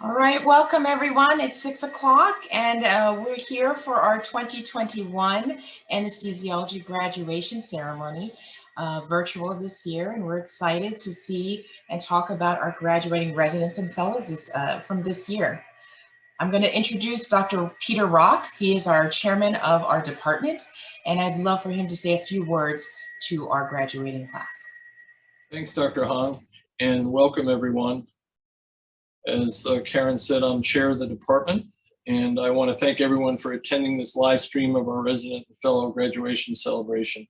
All right, welcome everyone. It's 6 o'clock and we're here for our 2021 Anesthesiology graduation ceremony, virtual this year, and we're excited to see and talk about our graduating residents and fellows from this year. I'm going to introduce Dr. Peter Rock. He is our chairman of our department, and I'd love for him to say a few words to our graduating class. Thanks, Dr. Hong, and welcome everyone. As Karen said, I'm chair of the department, and I want to thank everyone for attending this live stream of our resident and fellow graduation celebration.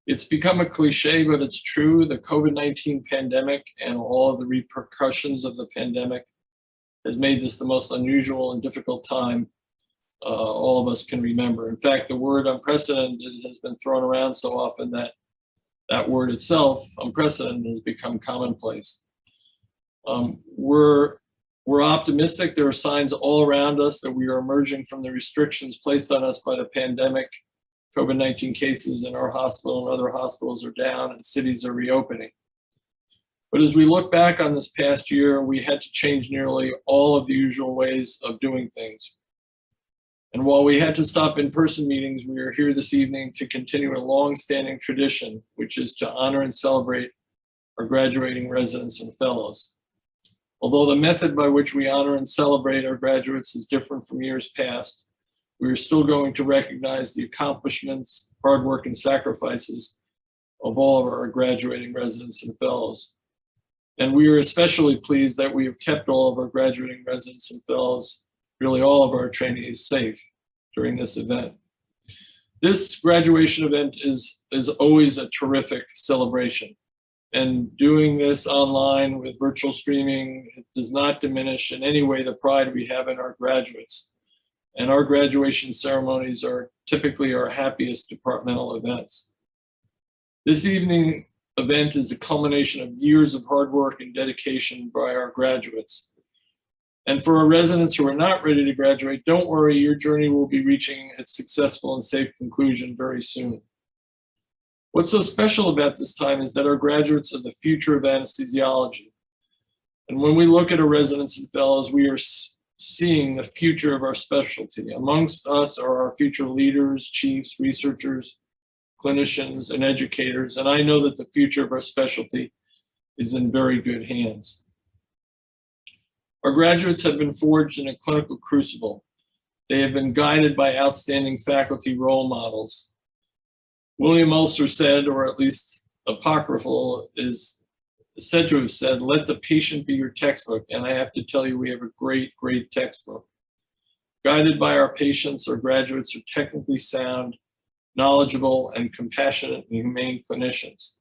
It's become a cliche, but it's true. The COVID-19 pandemic and all of the repercussions of the pandemic has made this the most unusual and difficult time all of us can remember. In fact, the word unprecedented has been thrown around so often that that word itself, unprecedented, has become commonplace. We're optimistic. There are signs all around us that we are emerging from the restrictions placed on us by the pandemic. COVID-19 cases in our hospital and other hospitals are down and cities are reopening. But as we look back on this past year, we had to change nearly all of the usual ways of doing things. And while we had to stop in-person meetings, we are here this evening to continue a long-standing tradition, which is to honor and celebrate our graduating residents and fellows. Although the method by which we honor and celebrate our graduates is different from years past, we are still going to recognize the accomplishments, hard work, and sacrifices of all of our graduating residents and fellows. And we are especially pleased that we have kept all of our graduating residents and fellows, really all of our trainees, safe during this event. This graduation event is always a terrific celebration. And doing this online with virtual streaming, it does not diminish in any way the pride we have in our graduates. And our graduation ceremonies are typically our happiest departmental events. This evening event is a culmination of years of hard work and dedication by our graduates. And for our residents who are not ready to graduate, don't worry, your journey will be reaching its successful and safe conclusion very soon. What's so special about this time is that our graduates are the future of anesthesiology. And when we look at our residents and fellows, we are seeing the future of our specialty. Amongst us are our future leaders, chiefs, researchers, clinicians, and educators. And I know that the future of our specialty is in very good hands. Our graduates have been forged in a clinical crucible. They have been guided by outstanding faculty role models. William Ulcer said, or at least apocryphal, is said to have said, "Let the patient be your textbook." And I have to tell you, we have a great, great textbook. Guided by our patients, our graduates are technically sound, knowledgeable, and compassionate and humane clinicians.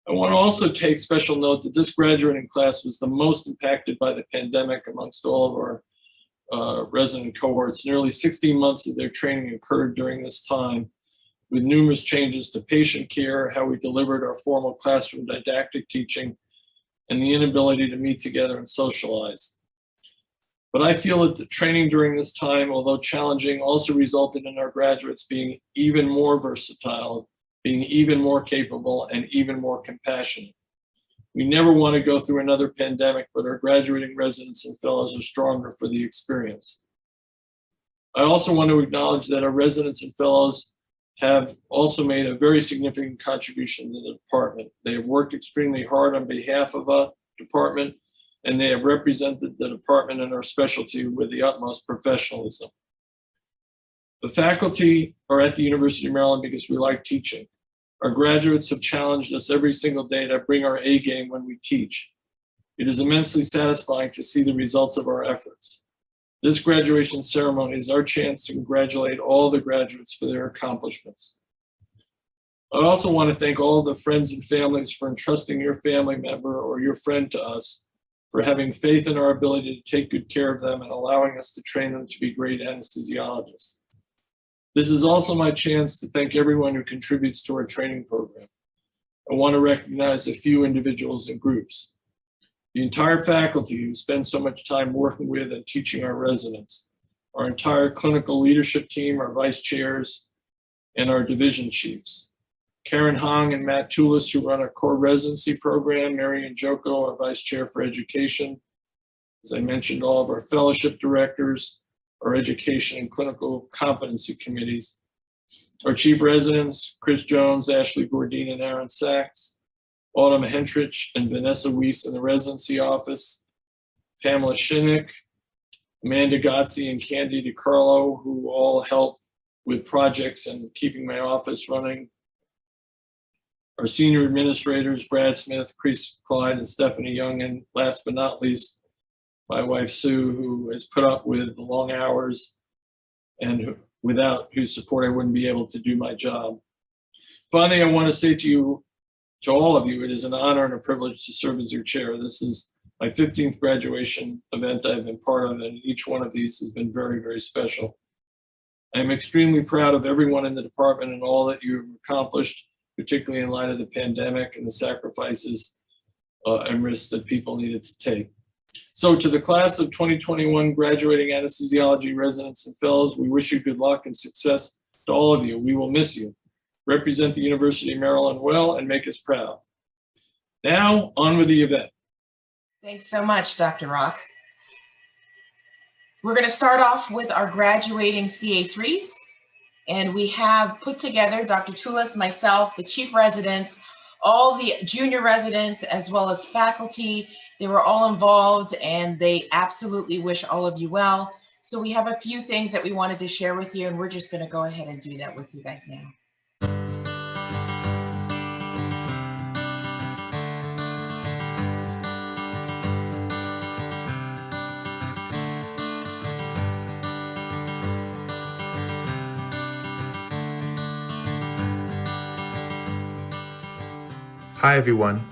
I want to also take special note that this graduating class was the most impacted by the pandemic amongst all of our resident cohorts. Nearly 16 months of their training occurred during this time, with numerous changes to patient care, how we delivered our formal classroom didactic teaching, and the inability to meet together and socialize. But I feel that the training during this time, although challenging, also resulted in our graduates being even more versatile, being even more capable, and even more compassionate. We never want to go through another pandemic, but our graduating residents and fellows are stronger for the experience. I also want to acknowledge that our residents and fellows have also made a very significant contribution to the department. They have worked extremely hard on behalf of our department, and they have represented the department and our specialty with the utmost professionalism. The faculty are at the University of Maryland because we like teaching. Our graduates have challenged us every single day to bring our A game when we teach. It is immensely satisfying to see the results of our efforts. This graduation ceremony is our chance to congratulate all the graduates for their accomplishments. I also want to thank all the friends and families for entrusting your family member or your friend to us, for having faith in our ability to take good care of them and allowing us to train them to be great anesthesiologists. This is also my chance to thank everyone who contributes to our training program. I want to recognize a few individuals and groups. The entire faculty who spend so much time working with and teaching our residents, our entire clinical leadership team, our vice chairs, and our division chiefs. Karen Hong and Matt Toulis, who run our core residency program, Mary and Joko, our vice chair for education, As I mentioned, all of our fellowship directors, our education and clinical competency committees, our chief residents, Chris Jones, Ashley Gordine, and Aaron Sachs, Autumn Hentrich and Vanessa Weiss in the residency office, Pamela Shinnick, Amanda Gotzi, and Candy DiCarlo, who all help with projects and keeping my office running. Our senior administrators, Brad Smith, Chris Clyde, and Stephanie Young, and last but not least, my wife Sue, who has put up with the long hours and without whose support I wouldn't be able to do my job. Finally, I want to say to you, to all of you, it is an honor and a privilege to serve as your chair. This is my 15th graduation event I've been part of, and each one of these has been very, very special. I am extremely proud of everyone in the department and all that you've accomplished, particularly in light of the pandemic and the sacrifices and risks that people needed to take. So to the class of 2021 graduating anesthesiology residents and fellows, we wish you good luck and success to all of you. We will miss you. Represent the University of Maryland well and make us proud. Now, on with the event. Thanks so much, Dr. Rock. We're going to start off with our graduating CA3s, and we have put together, Dr. Tulis, myself, the chief residents, all the junior residents, as well as faculty. They were all involved, and they absolutely wish all of you well. So we have a few things that we wanted to share with you, and we're just going to go ahead and do that with you guys now. Hi everyone,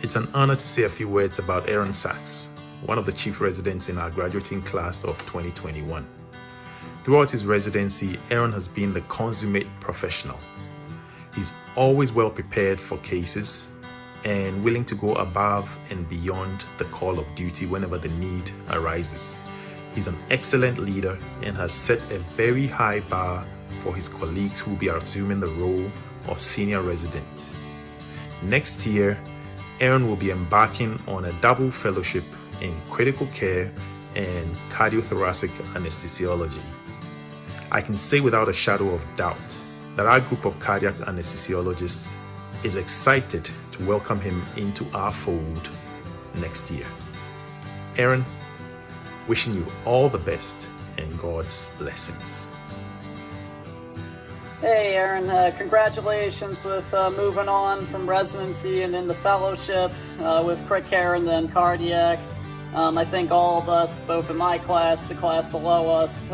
it's an honor to say a few words about Aaron Sachs, one of the chief residents in our graduating class of 2021. Throughout his residency, Aaron has been the consummate professional. He's always well prepared for cases and willing to go above and beyond the call of duty whenever the need arises. He's an excellent leader and has set a very high bar for his colleagues who will be assuming the role of senior resident. Next year, Aaron will be embarking on a double fellowship in critical care and cardiothoracic anesthesiology. I can say without a shadow of doubt that our group of cardiac anesthesiologists is excited to welcome him into our fold next year. Aaron, wishing you all the best and God's blessings. Hey Aaron, congratulations with moving on from residency and in the fellowship with crit care and then cardiac. I think all of us, both in my class, the class below us,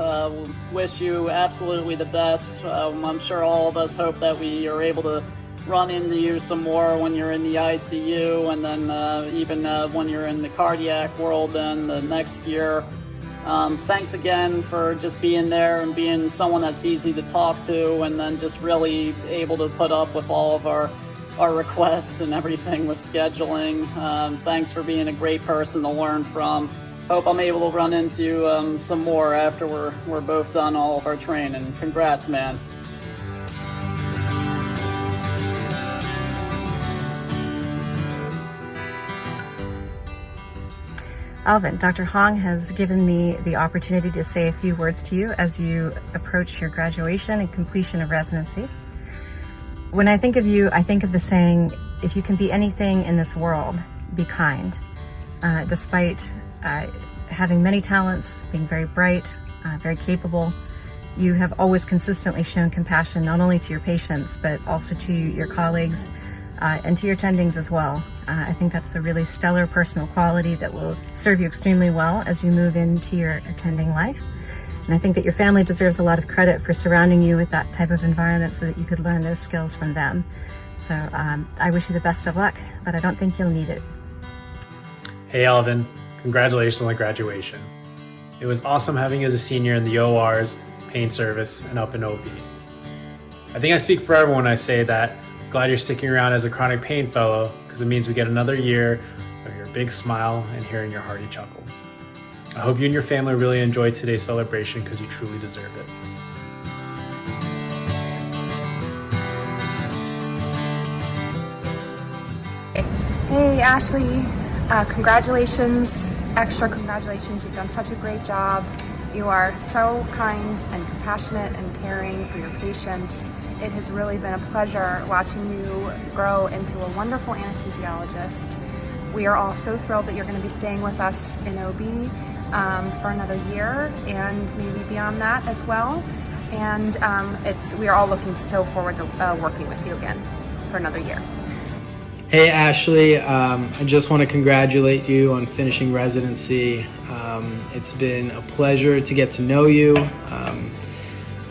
wish you absolutely the best. I'm sure all of us hope that we are able to run into you some more when you're in the ICU and then even when you're in the cardiac world then the next year. Thanks again for just being there and being someone that's easy to talk to and then just really able to put up with all of our requests and everything with scheduling. Thanks for being a great person to learn from. Hope I'm able to run into you some more after we're both done all of our training. Congrats, man. Alvin, Dr. Hong has given me the opportunity to say a few words to you as you approach your graduation and completion of residency. When I think of you, I think of the saying, if you can be anything in this world, be kind. Despite having many talents, being very bright, very capable, you have always consistently shown compassion not only to your patients, but also to your colleagues and to your attendings as well. I think that's a really stellar personal quality that will serve you extremely well as you move into your attending life. And I think that your family deserves a lot of credit for surrounding you with that type of environment so that you could learn those skills from them. So I wish you the best of luck, but I don't think you'll need it. Hey Alvin, congratulations on the graduation. It was awesome having you as a senior in the ORs, pain service, and up in OB. I think I speak for everyone when I say that glad you're sticking around as a chronic pain fellow because it means we get another year of your big smile and hearing your hearty chuckle. I hope you and your family really enjoyed today's celebration because you truly deserve it. Hey Ashley, Congratulations, extra congratulations. You've done such a great job. You are so kind and compassionate and caring for your patients. It has really been a pleasure watching you grow into a wonderful anesthesiologist. We are all so thrilled that you're going to be staying with us in OB for another year and maybe beyond that as well. And we are all looking so forward to working with you again for another year. Hey Ashley, I just want to congratulate you on finishing residency. It's been a pleasure to get to know you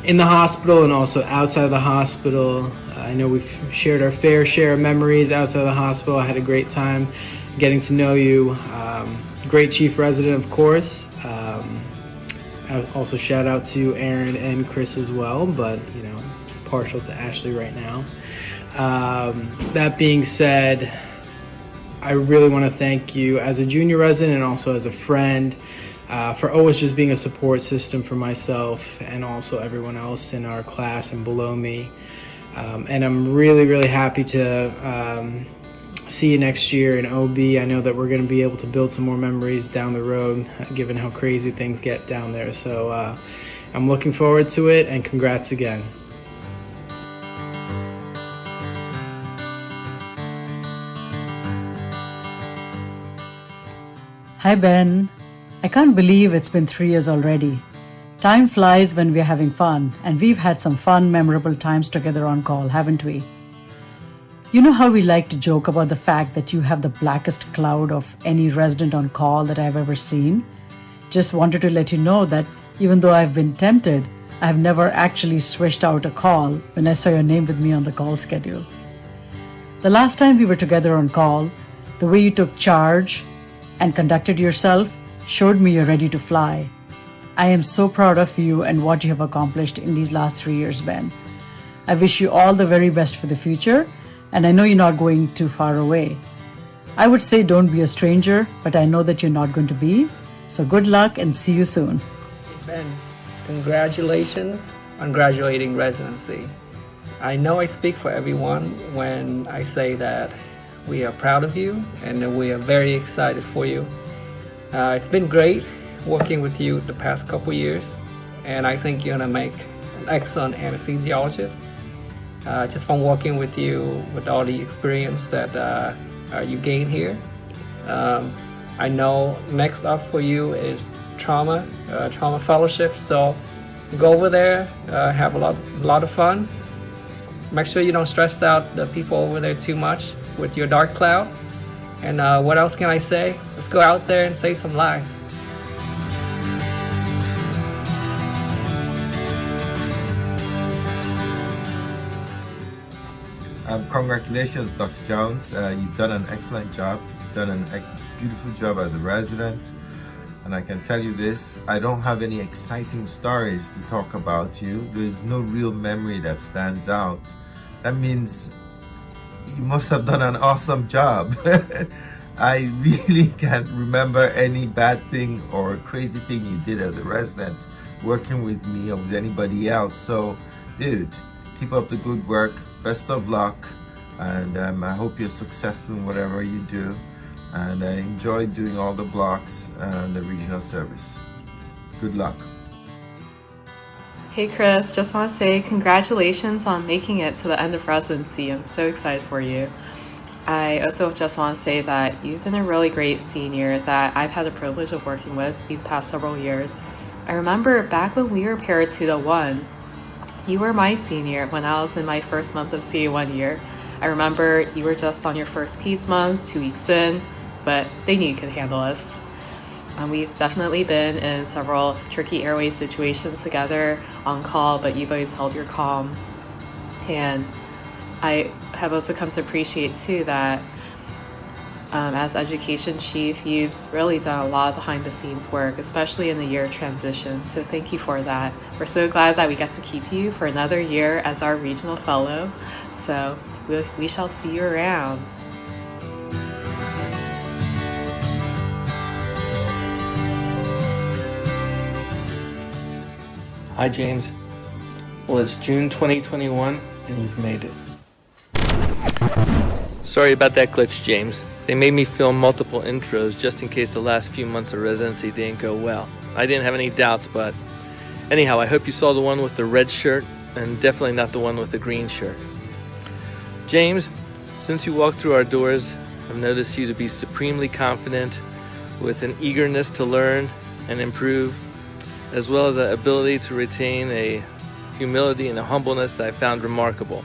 in the hospital and also outside of the hospital. I know we've shared our fair share of memories outside of the hospital. I had a great time getting to know you. Great chief resident, of course. I also shout out to Aaron and Chris as well, but partial to Ashley right now. That being said, I really want to thank you as a junior resident and also as a friend for always just being a support system for myself and also everyone else in our class and below me. And I'm really, really happy to see you next year in OB. I know that we're going to be able to build some more memories down the road, given how crazy things get down there. So I'm looking forward to it, and congrats again. Hi Ben, I can't believe it's been 3 years already. Time flies when we're having fun, and we've had some fun, memorable times together on call, haven't we? You know how we like to joke about the fact that you have the blackest cloud of any resident on call that I've ever seen? Just wanted to let you know that even though I've been tempted, I've never actually switched out a call when I saw your name with me on the call schedule. The last time we were together on call, the way you took charge and conducted yourself showed me you're ready to fly. I am so proud of you and what you have accomplished in these last 3 years, Ben. I wish you all the very best for the future, and I know you're not going too far away. I would say don't be a stranger, but I know that you're not going to be. So good luck and see you soon. Hey Ben, congratulations on graduating residency. I know I speak for everyone when I say that we are proud of you and that we are very excited for you. It's been great working with you the past couple years, and I think you're gonna make an excellent anesthesiologist. Just from working with you, with all the experience that you gain here. I know next up for you is trauma fellowship. So go over there, have a lot of fun. Make sure you don't stress out the people over there too much with your dark cloud. And what else can I say? Let's go out there and save some lives. Congratulations, Dr. Jones. You've done an excellent job. You've done a beautiful job as a resident. And I can tell you this, I don't have any exciting stories to talk about you. There's no real memory that stands out. That means you must have done an awesome job. I really can't remember any bad thing or crazy thing you did as a resident working with me or with anybody else. So, dude, keep up the good work. Best of luck, and I hope you're successful in whatever you do, and I enjoy doing all the blocks and the regional service. Good luck. Hey Chris, just want to say congratulations on making it to the end of residency. I'm so excited for you. I also just want to say that you've been a really great senior that I've had the privilege of working with these past several years. I remember back when we were Para 201, you were my senior when I was in my first month of CA1 year. I remember you were just on your first peace month, 2 weeks in, but they knew you could handle us. We've definitely been in several tricky airway situations together on call, but you've always held your calm. And I have also come to appreciate too that as education chief, you've really done a lot of behind the scenes work, especially in the year of transition. So thank you for that. We're so glad that we get to keep you for another year as our regional fellow. So we shall see you around. Hi James. Well, it's June 2021 and you've made it. Sorry about that glitch, James. They made me film multiple intros just in case the last few months of residency didn't go well. I didn't have any doubts, but anyhow, I hope you saw the one with the red shirt and definitely not the one with the green shirt. James, since you walked through our doors, I've noticed you to be supremely confident with an eagerness to learn and improve, as well as an ability to retain a humility and a humbleness that I found remarkable.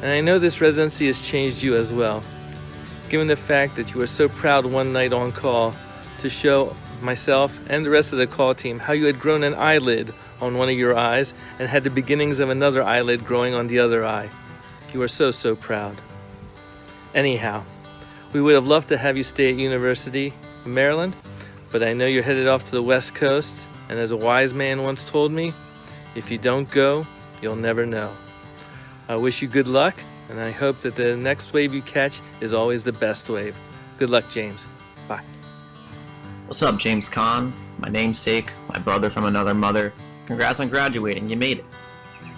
And I know this residency has changed you as well, given the fact that you were so proud one night on call to show myself and the rest of the call team how you had grown an eyelid on one of your eyes and had the beginnings of another eyelid growing on the other eye. You are so proud. Anyhow, we would have loved to have you stay at University of Maryland, but I know you're headed off to the West Coast, and as a wise man once told me, if you don't go, you'll never know. I wish you good luck, and I hope that the next wave you catch is always the best wave. Good luck, James. Bye. What's up, James Kahn? My namesake, my brother from another mother. Congrats on graduating, you made it.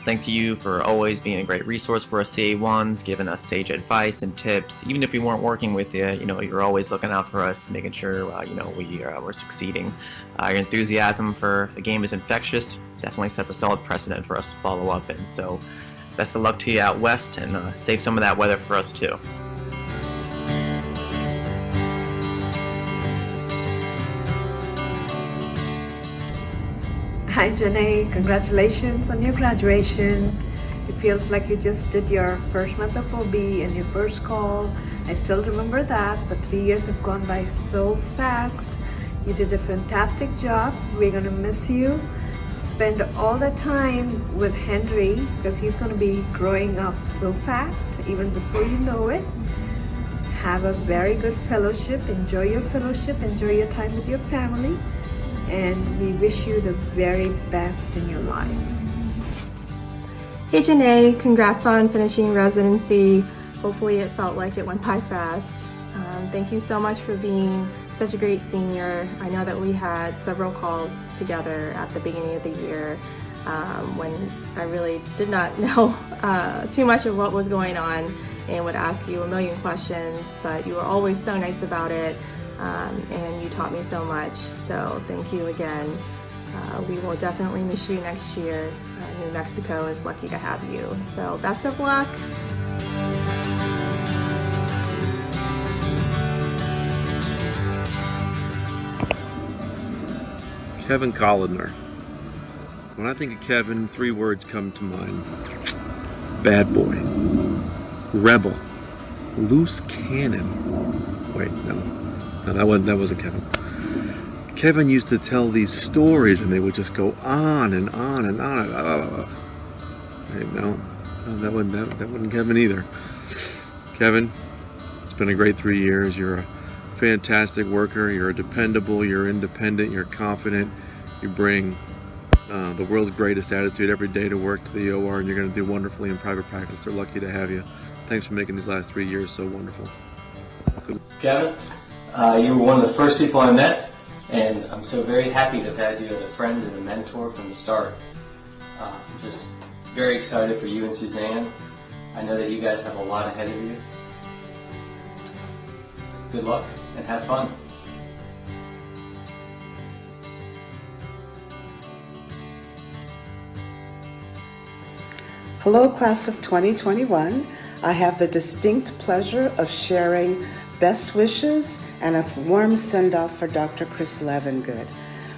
Thanks to you for always being a great resource for us CA1s, giving us sage advice and tips. Even if we weren't working with you, you're always looking out for us, making sure, we're succeeding. Your enthusiasm for the game is infectious. Definitely sets a solid precedent for us to follow up in. So, best of luck to you out west, and save some of that weather for us too. Hi Janae, congratulations on your graduation. It feels like you just did your first month of OB and your first call. I still remember that, but 3 years have gone by so fast. You did a fantastic job. We're gonna miss you. Spend all the time with Henry because he's gonna be growing up so fast, even before you know it. Have a very good fellowship. Enjoy your fellowship. Enjoy your time with your family. And we wish you the very best in your life. Hey Janae, congrats on finishing residency. Hopefully it felt like it went by fast. Thank you so much for being such a great senior. I know that we had several calls together at the beginning of the year when I really did not know too much of what was going on and would ask you a million questions, but you were always so nice about it. And you taught me so much, so thank you again. We will definitely miss you next year. New Mexico is lucky to have you, so best of luck. Kevin Colliner. When I think of Kevin, 3 words come to mind. Bad boy, rebel, loose cannon. Wait, no, that wasn't Kevin. Kevin used to tell these stories and they would just go on and on and on. Wait, no, that wasn't Kevin either. Kevin, it's been a great 3 years. You're a fantastic worker. You're dependable. You're independent. You're confident. You bring the world's greatest attitude every day to work to the OR, and you're going to do wonderfully in private practice. They're lucky to have you. Thanks for making these last 3 years so wonderful. Kevin, you were one of the first people I met, and I'm so very happy to have had you as a friend and a mentor from the start. I'm just very excited for you and Suzanne. I know that you guys have a lot ahead of you. Good luck and have fun. Hello, class of 2021. I have the distinct pleasure of sharing best wishes and a warm send-off for Dr. Chris Levengood.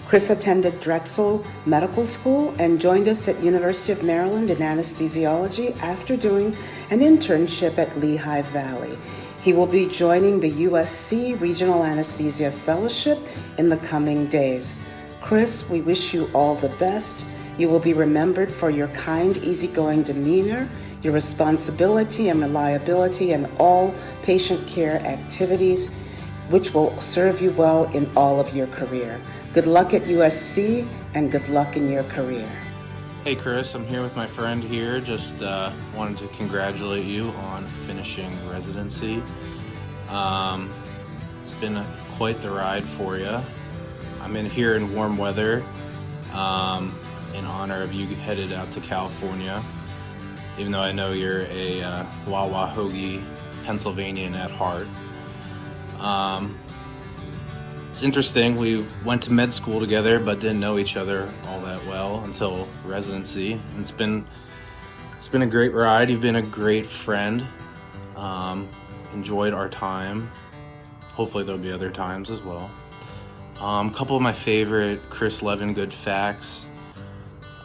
Chris attended Drexel Medical School and joined us at University of Maryland in anesthesiology after doing an internship at Lehigh Valley. He will be joining the USC Regional Anesthesia Fellowship in the coming days. Chris, we wish you all the best. You will be remembered for your kind, easygoing demeanor, your responsibility and reliability in all patient care activities, which will serve you well in all of your career. Good luck at USC and good luck in your career. Hey Chris, I'm here with my friend here. Just wanted to congratulate you on finishing residency. It's been quite the ride for you. I'm here in warm weather in honor of you headed out to California. Even though I know you're a Wawa Hoagie Pennsylvanian at heart. It's interesting, we went to med school together but didn't know each other all that well until residency. And it's been a great ride. You've been a great friend. Enjoyed our time. Hopefully there'll be other times as well. A couple of my favorite Chris Levin good facts.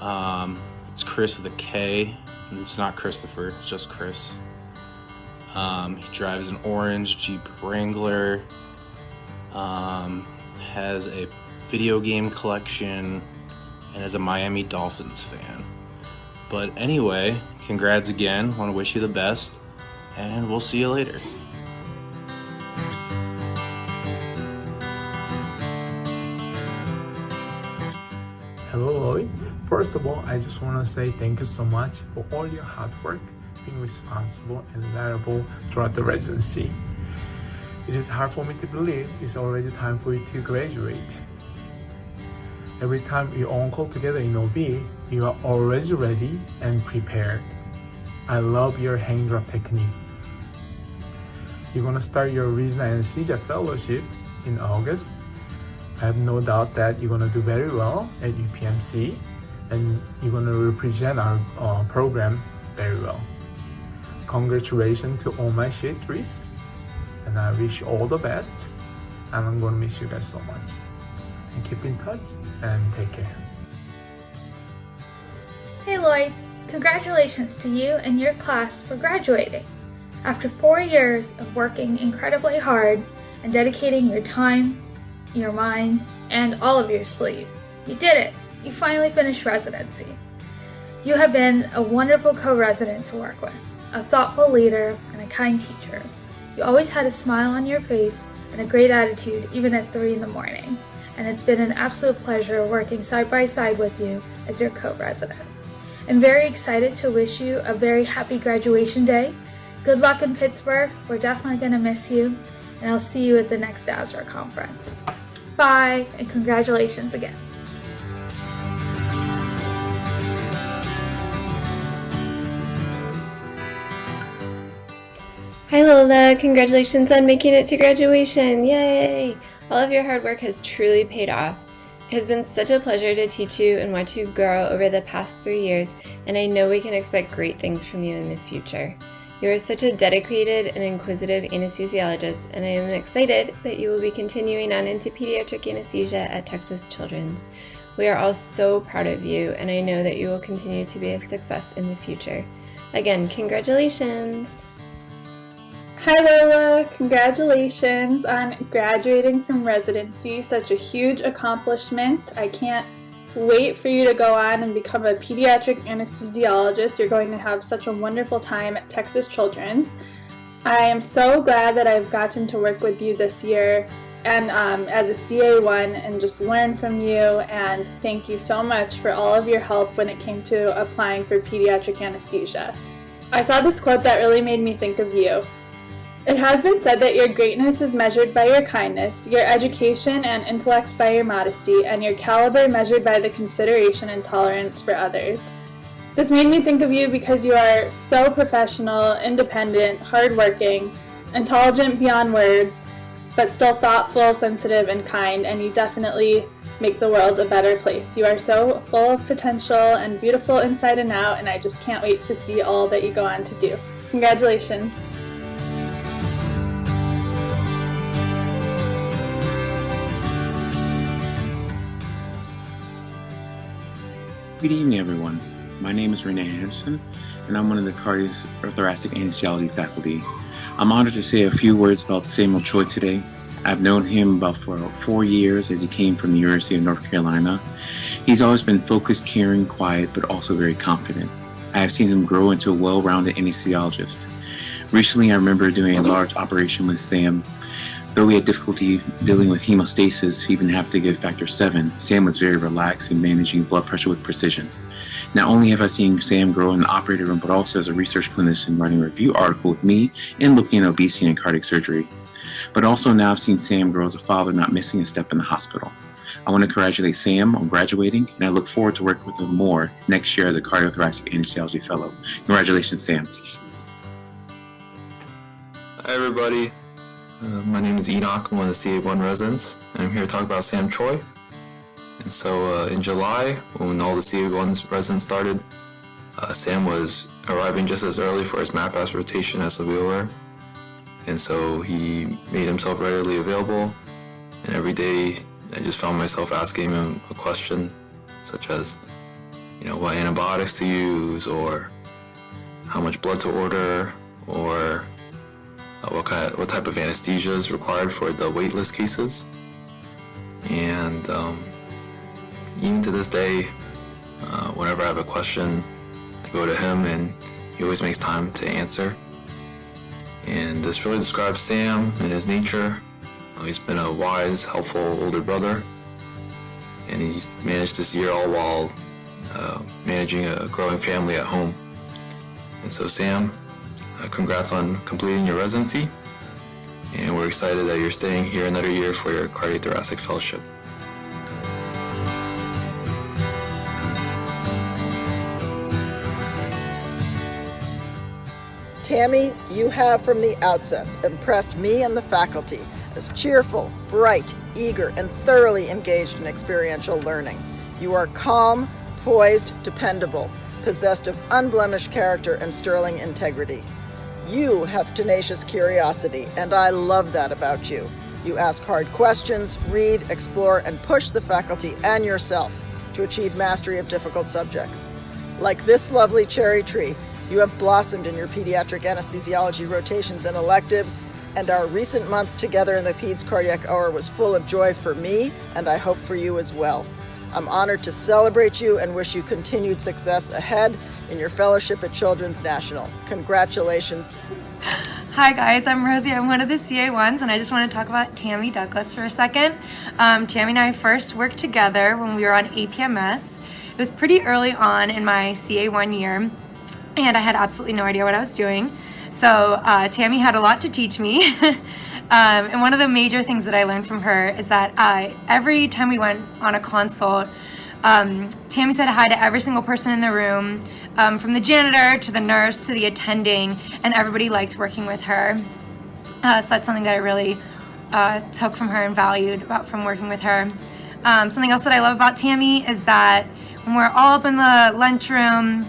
It's Chris with a K. It's not Christopher, it's just Chris. He drives an orange Jeep Wrangler. Has a video game collection and is a Miami Dolphins fan. But anyway, congrats again. Want to wish you the best, and we'll see you later. Hello, Lloyd. First of all, I just want to say thank you so much for all your hard work, being responsible and reliable throughout the residency. It is hard for me to believe it's already time for you to graduate. Every time we all call together in OB, you are always ready and prepared. I love your hang drop technique. You're going to start your regional anesthesia fellowship in August. I have no doubt that you're going to do very well at UPMC and you're going to represent our program very well. Congratulations to all my shade trees. And I wish you all the best, and I'm gonna miss you guys so much. And keep in touch, and take care. Hey Lloyd, congratulations to you and your class for graduating. After 4 years of working incredibly hard and dedicating your time, your mind, and all of your sleep, you did it. You finally finished residency. You have been a wonderful co-resident to work with, a thoughtful leader, and a kind teacher. You always had a smile on your face and a great attitude even at 3 in the morning. And it's been an absolute pleasure working side by side with you as your co-resident. I'm very excited to wish you a very happy graduation day. Good luck in Pittsburgh. We're definitely going to miss you. And I'll see you at the next ASRA conference. Bye, and congratulations again. Hi Lola, congratulations on making it to graduation, yay! All of your hard work has truly paid off. It has been such a pleasure to teach you and watch you grow over the past 3 years, and I know we can expect great things from you in the future. You are such a dedicated and inquisitive anesthesiologist, and I am excited that you will be continuing on into pediatric anesthesia at Texas Children's. We are all so proud of you, and I know that you will continue to be a success in the future. Again, congratulations! Hi Lola, congratulations on graduating from residency, such a huge accomplishment. I can't wait for you to go on and become a pediatric anesthesiologist. You're going to have such a wonderful time at Texas Children's. I am so glad that I've gotten to work with you this year and as a CA1 and just learn from you, and thank you so much for all of your help when it came to applying for pediatric anesthesia. I saw this quote that really made me think of you. It has been said that your greatness is measured by your kindness, your education and intellect by your modesty, and your caliber measured by the consideration and tolerance for others. This made me think of you because you are so professional, independent, hardworking, intelligent beyond words, but still thoughtful, sensitive, and kind, and you definitely make the world a better place. You are so full of potential and beautiful inside and out, and I just can't wait to see all that you go on to do. Congratulations. Good evening, everyone. My name is Renee Anderson, and I'm one of the cardiothoracic anesthesiology faculty. I'm honored to say a few words about Samuel Choi today. I've known him about for 4 years as he came from the University of North Carolina. He's always been focused, caring, quiet, but also very confident. I have seen him grow into a well-rounded anesthesiologist. Recently, I remember doing a large operation with Sam. Though we had difficulty dealing with hemostasis, even have to give factor 7, Sam was very relaxed in managing blood pressure with precision. Not only have I seen Sam grow in the operating room, but also as a research clinician writing a review article with me and looking at obesity and cardiac surgery. But also now I've seen Sam grow as a father, not missing a step in the hospital. I want to congratulate Sam on graduating, and I look forward to working with him more next year as a cardiothoracic anesthesiology fellow. Congratulations, Sam. Hi, everybody. My name is Enoch. I'm one of the CA1 residents, and I'm here to talk about Sam Choi. And so in July, when all the CA1 residents started, Sam was arriving just as early for his MAPAS rotation, as you'll be aware. And so he made himself readily available, and every day I just found myself asking him a question such as, what antibiotics to use, or how much blood to order, or what type of anesthesia is required for the waitlist cases. And even to this day, whenever I have a question, I go to him and he always makes time to answer. And this really describes Sam and his nature. He's been a wise, helpful older brother, and he's managed this year all while managing a growing family at home. And so Sam, congrats on completing your residency, and we're excited that you're staying here another year for your cardiothoracic fellowship. Tammy, you have from the outset impressed me and the faculty as cheerful, bright, eager, and thoroughly engaged in experiential learning. You are calm, poised, dependable, possessed of unblemished character and sterling integrity. You have tenacious curiosity, and I love that about you. You ask hard questions, read, explore, and push the faculty and yourself to achieve mastery of difficult subjects. Like this lovely cherry tree, you have blossomed in your pediatric anesthesiology rotations and electives, and our recent month together in the Peds Cardiac Hour was full of joy for me, and I hope for you as well. I'm honored to celebrate you and wish you continued success ahead in your fellowship at Children's National. Congratulations. Hi guys, I'm Rosie. I'm one of the CA1s, and I just want to talk about Tammy Douglas for a second. Tammy and I first worked together when we were on APMS. It was pretty early on in my CA1 year, and I had absolutely no idea what I was doing. So Tammy had a lot to teach me. And one of the major things that I learned from her is that every time we went on a consult, Tammy said hi to every single person in the room, from the janitor to the nurse to the attending, and everybody liked working with her. So that's something that I really took from her and valued from working with her. Something else that I love about Tammy is that when we're all up in the lunchroom,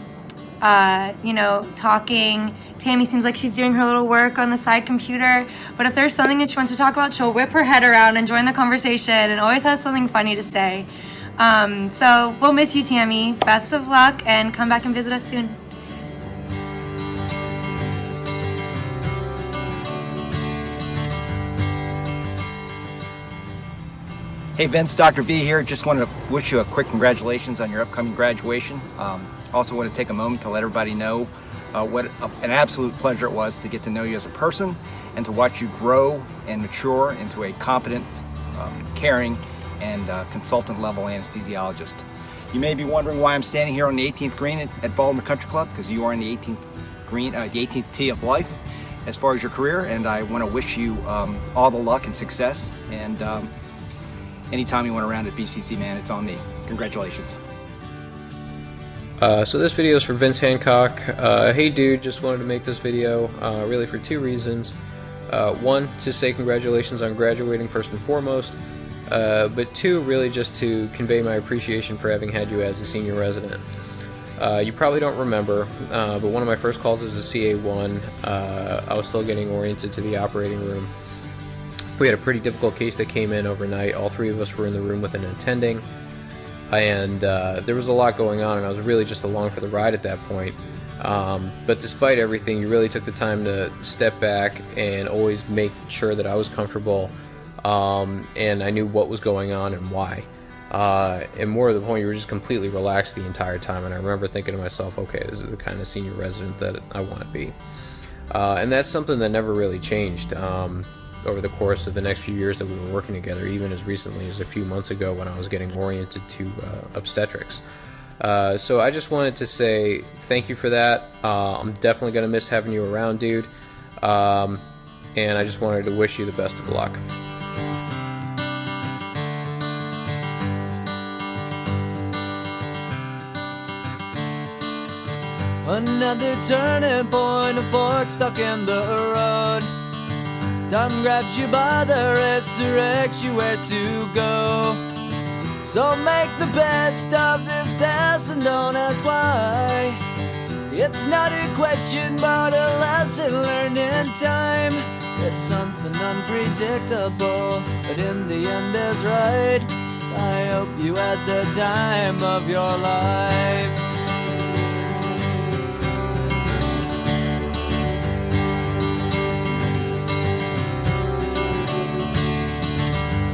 talking, Tammy seems like she's doing her little work on the side computer, but if there's something that she wants to talk about, she'll whip her head around and join the conversation and always has something funny to say. So we'll miss you, Tammy. Best of luck, and come back and visit us soon. Hey Vince, Dr. V here. Just wanted to wish you a quick congratulations on your upcoming graduation. Also want to take a moment to let everybody know what an absolute pleasure it was to get to know you as a person and to watch you grow and mature into a competent, caring, and consultant level anesthesiologist. You may be wondering why I'm standing here on the 18th green at Baltimore Country Club, because you are in the 18th green, the 18th tee of life as far as your career, and I want to wish you all the luck and success. And anytime you want to round at BCC, man, it's on me. Congratulations. So this video is for Vince Hancock. Hey dude, just wanted to make this video really for two reasons. One, to say congratulations on graduating first and foremost, but two, really just to convey my appreciation for having had you as a senior resident. You probably don't remember, but one of my first calls as a CA1, I was still getting oriented to the operating room. We had a pretty difficult case that came in overnight. All three of us were in the room with an attending, and there was a lot going on, and I was really just along for the ride at that point. But despite everything, you really took the time to step back and always make sure that I was comfortable, and I knew what was going on and why. And more to the point, you were just completely relaxed the entire time, and I remember thinking to myself, okay, this is the kind of senior resident that I want to be. And that's something that never really changed over the course of the next few years that we were working together, even as recently as a few months ago when I was getting oriented to obstetrics. So I just wanted to say thank you for that. I'm definitely going to miss having you around, dude. And I just wanted to wish you the best of luck. Another turning point, a fork stuck in the road. Time grabs you by the wrist, directs you where to go. So make the best of this test and don't ask why. It's not a question but a lesson learned in time. It's something unpredictable, but in the end is right. I hope you had the time of your life.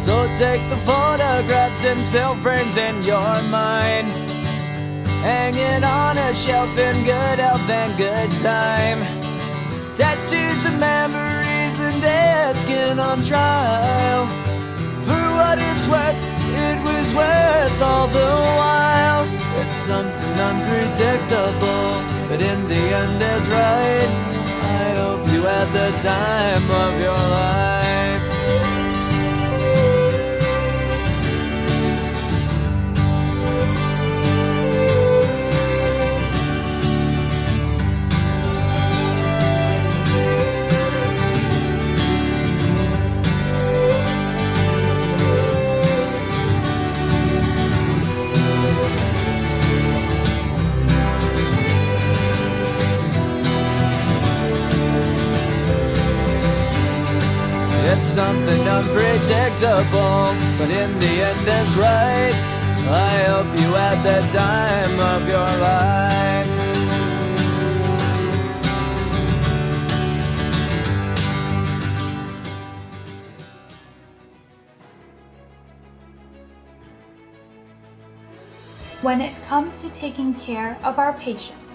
So take the photographs and still frames in your mind, hanging on a shelf in good health and good time. Tattoos and memories and dead skin on trial. For what it's worth, it was worth all the while. It's something unpredictable, but in the end is right. I hope you had the time of your life. It's something unpredictable, but in the end it's right. I hope you had the time of your life. When it comes to taking care of our patients,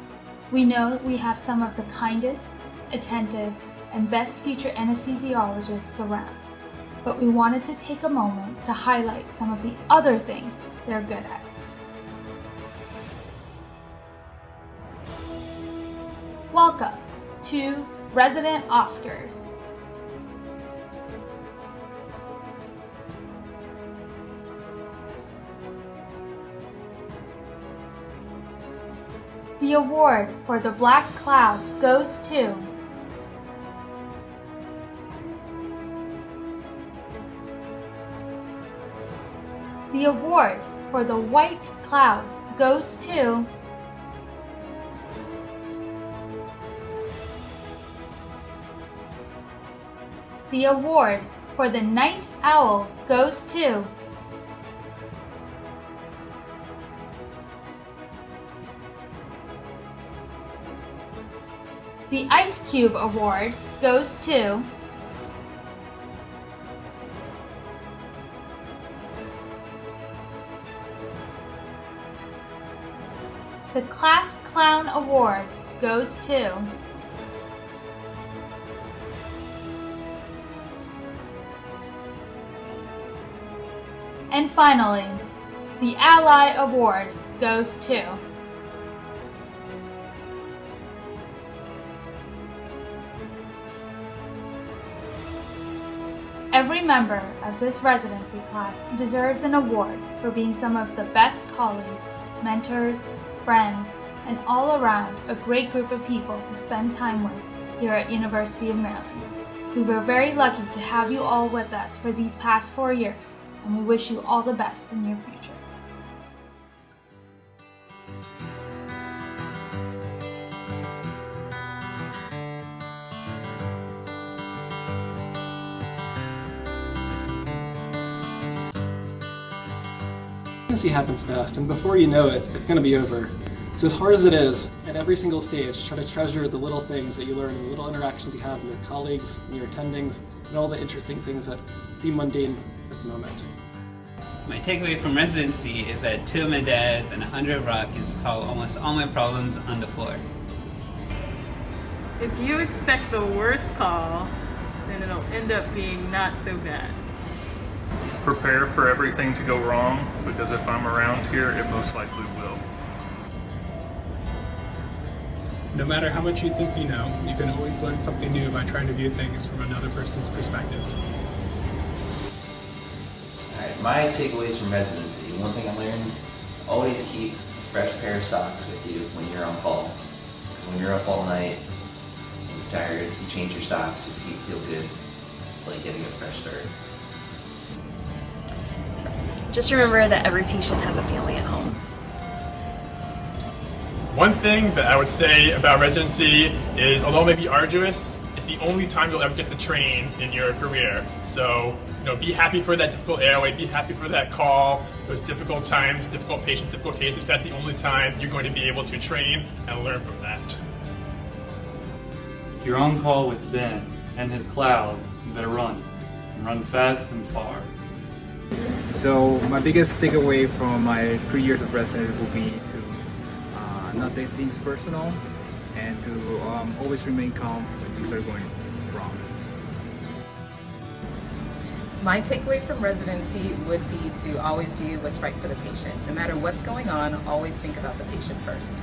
we know we have some of the kindest, attentive, and best future anesthesiologists around, but we wanted to take a moment to highlight some of the other things they're good at. Welcome to Resident Oscars. The award for the Black Cloud goes to the award for the White Cloud goes to the award for the Night Owl goes to the Ice Cube Award goes to the Class Clown Award goes to and finally, the Ally Award goes to every member of this residency class deserves an award for being some of the best colleagues, mentors, friends, and all around a great group of people to spend time with here at University of Maryland. We were very lucky to have you all with us for these past 4 years, and we wish you all the best in your future. Pregnancy happens fast, and before you know it, it's going to be over. So as hard as it is, at every single stage, try to treasure the little things that you learn and the little interactions you have with your colleagues and your attendings, and all the interesting things that seem mundane at the moment. My takeaway from residency is that 2 Medez and 100 Rock can solve almost all my problems on the floor. If you expect the worst call, then it'll end up being not so bad. Prepare for everything to go wrong, because if I'm around here, it most likely will. No matter how much you think you know, you can always learn something new by trying to view things from another person's perspective. Alright, my takeaways from residency. One thing I learned, always keep a fresh pair of socks with you when you're on call. Because when you're up all night, and you're tired, you change your socks, your feet feel good. getting a fresh start. Just remember that every patient has a family at home. One thing that I would say about residency is, although it may be arduous, it's the only time you'll ever get to train in your career. So, be happy for that difficult airway, be happy for that call, those difficult times, difficult patients, difficult cases. That's the only time you're going to be able to train and learn from that. If you're on call with Ben and his cloud, you better run. And run fast and far. So my biggest takeaway from my 3 years of residency will be to not take things personal and to always remain calm when things are going wrong. My takeaway from residency would be to always do what's right for the patient. No matter what's going on, always think about the patient first.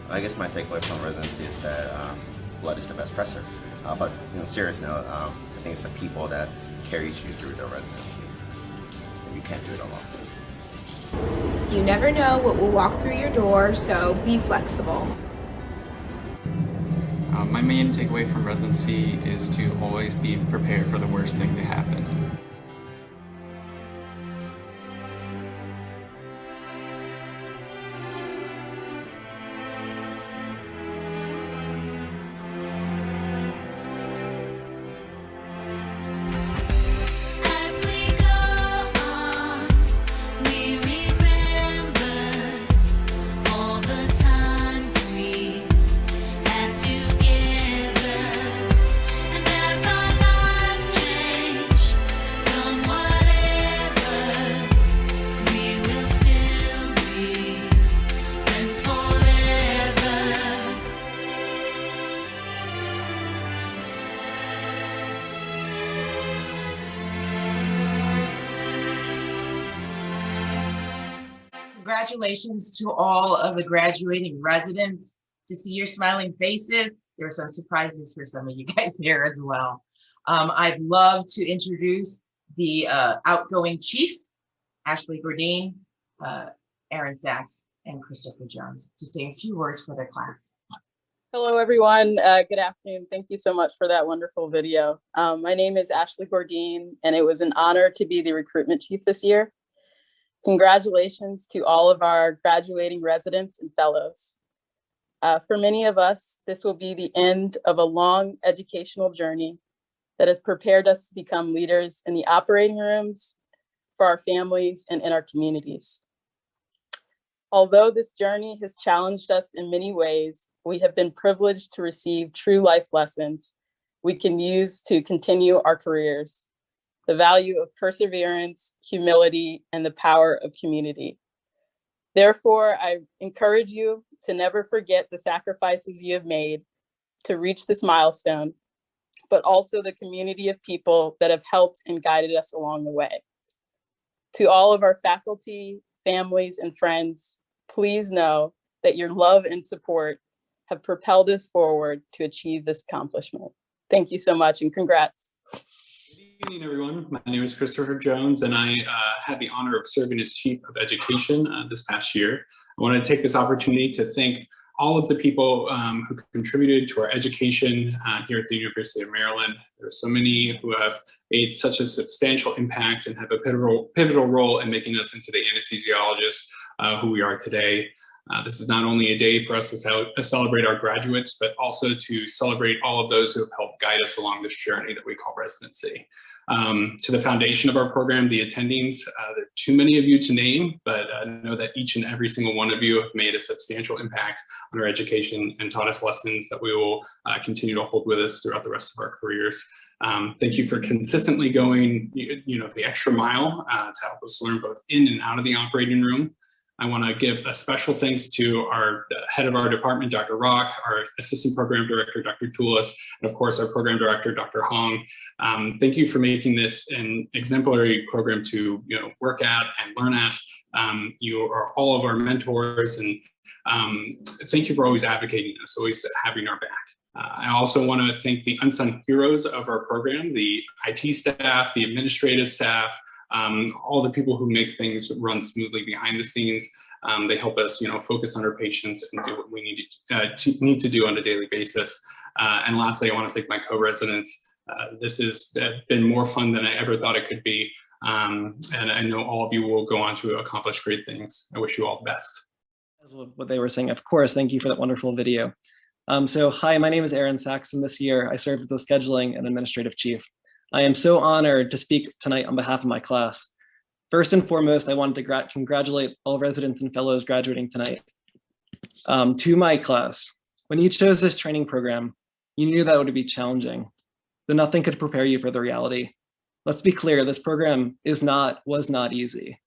I guess my takeaway from residency is that blood is the best pressor. But on a serious note, I think it's the people that carries you through the residency. You can't do it alone. You never know what will walk through your door, so be flexible. My main takeaway from residency is to always be prepared for the worst thing to happen. Congratulations to all of the graduating residents. To see your smiling faces, there are some surprises for some of you guys there as well. I'd love to introduce the outgoing chiefs, Ashley Gordine, Aaron Sachs, and Christopher Jones, to say a few words for their class. Hello, everyone. Good afternoon. Thank you so much for that wonderful video. My name is Ashley Gordine, and it was an honor to be the recruitment chief this year. Congratulations to all of our graduating residents and fellows. For many of us, this will be the end of a long educational journey that has prepared us to become leaders in the operating rooms, for our families, and in our communities. Although this journey has challenged us in many ways, we have been privileged to receive true life lessons we can use to continue our careers. The value of perseverance, humility, and the power of community. Therefore, I encourage you to never forget the sacrifices you have made to reach this milestone, but also the community of people that have helped and guided us along the way. To all of our faculty, families, and friends, please know that your love and support have propelled us forward to achieve this accomplishment. Thank you so much, and congrats. Good evening, everyone. My name is Christopher Jones, and I had the honor of serving as Chief of Education this past year. I want to take this opportunity to thank all of the people who contributed to our education here at the University of Maryland. There are so many who have made such a substantial impact and have a pivotal role in making us into the anesthesiologists who we are today. This is not only a day for us to celebrate our graduates, but also to celebrate all of those who have helped guide us along this journey that we call residency. To the foundation of our program, the attendings, there are too many of you to name, but know that each and every single one of you have made a substantial impact on our education and taught us lessons that we will continue to hold with us throughout the rest of our careers. Thank you for consistently going, the extra mile to help us learn both in and out of the operating room. I want to give a special thanks to the head of our department, Dr. Rock, our assistant program director, Dr. Toulis, and of course, our program director, Dr. Hong. Thank you for making this an exemplary program to work at and learn at. You are all of our mentors, and thank you for always advocating us, always having our back. I also want to thank the unsung heroes of our program, the IT staff, the administrative staff, all the people who make things run smoothly behind the scenes. They help us, focus on our patients and do what we need to do on a daily basis. And lastly, I want to thank my co-residents. This has been more fun than I ever thought it could be. And I know all of you will go on to accomplish great things. I wish you all the best. As what they were saying, of course, thank you for that wonderful video. Hi, my name is Aaron Saxon. This year, I served as the scheduling and administrative chief. I am so honored to speak tonight on behalf of my class. First and foremost, I wanted to congratulate all residents and fellows graduating tonight. To my class, when you chose this training program, you knew that it would be challenging, but nothing could prepare you for the reality. Let's be clear, this program was not easy.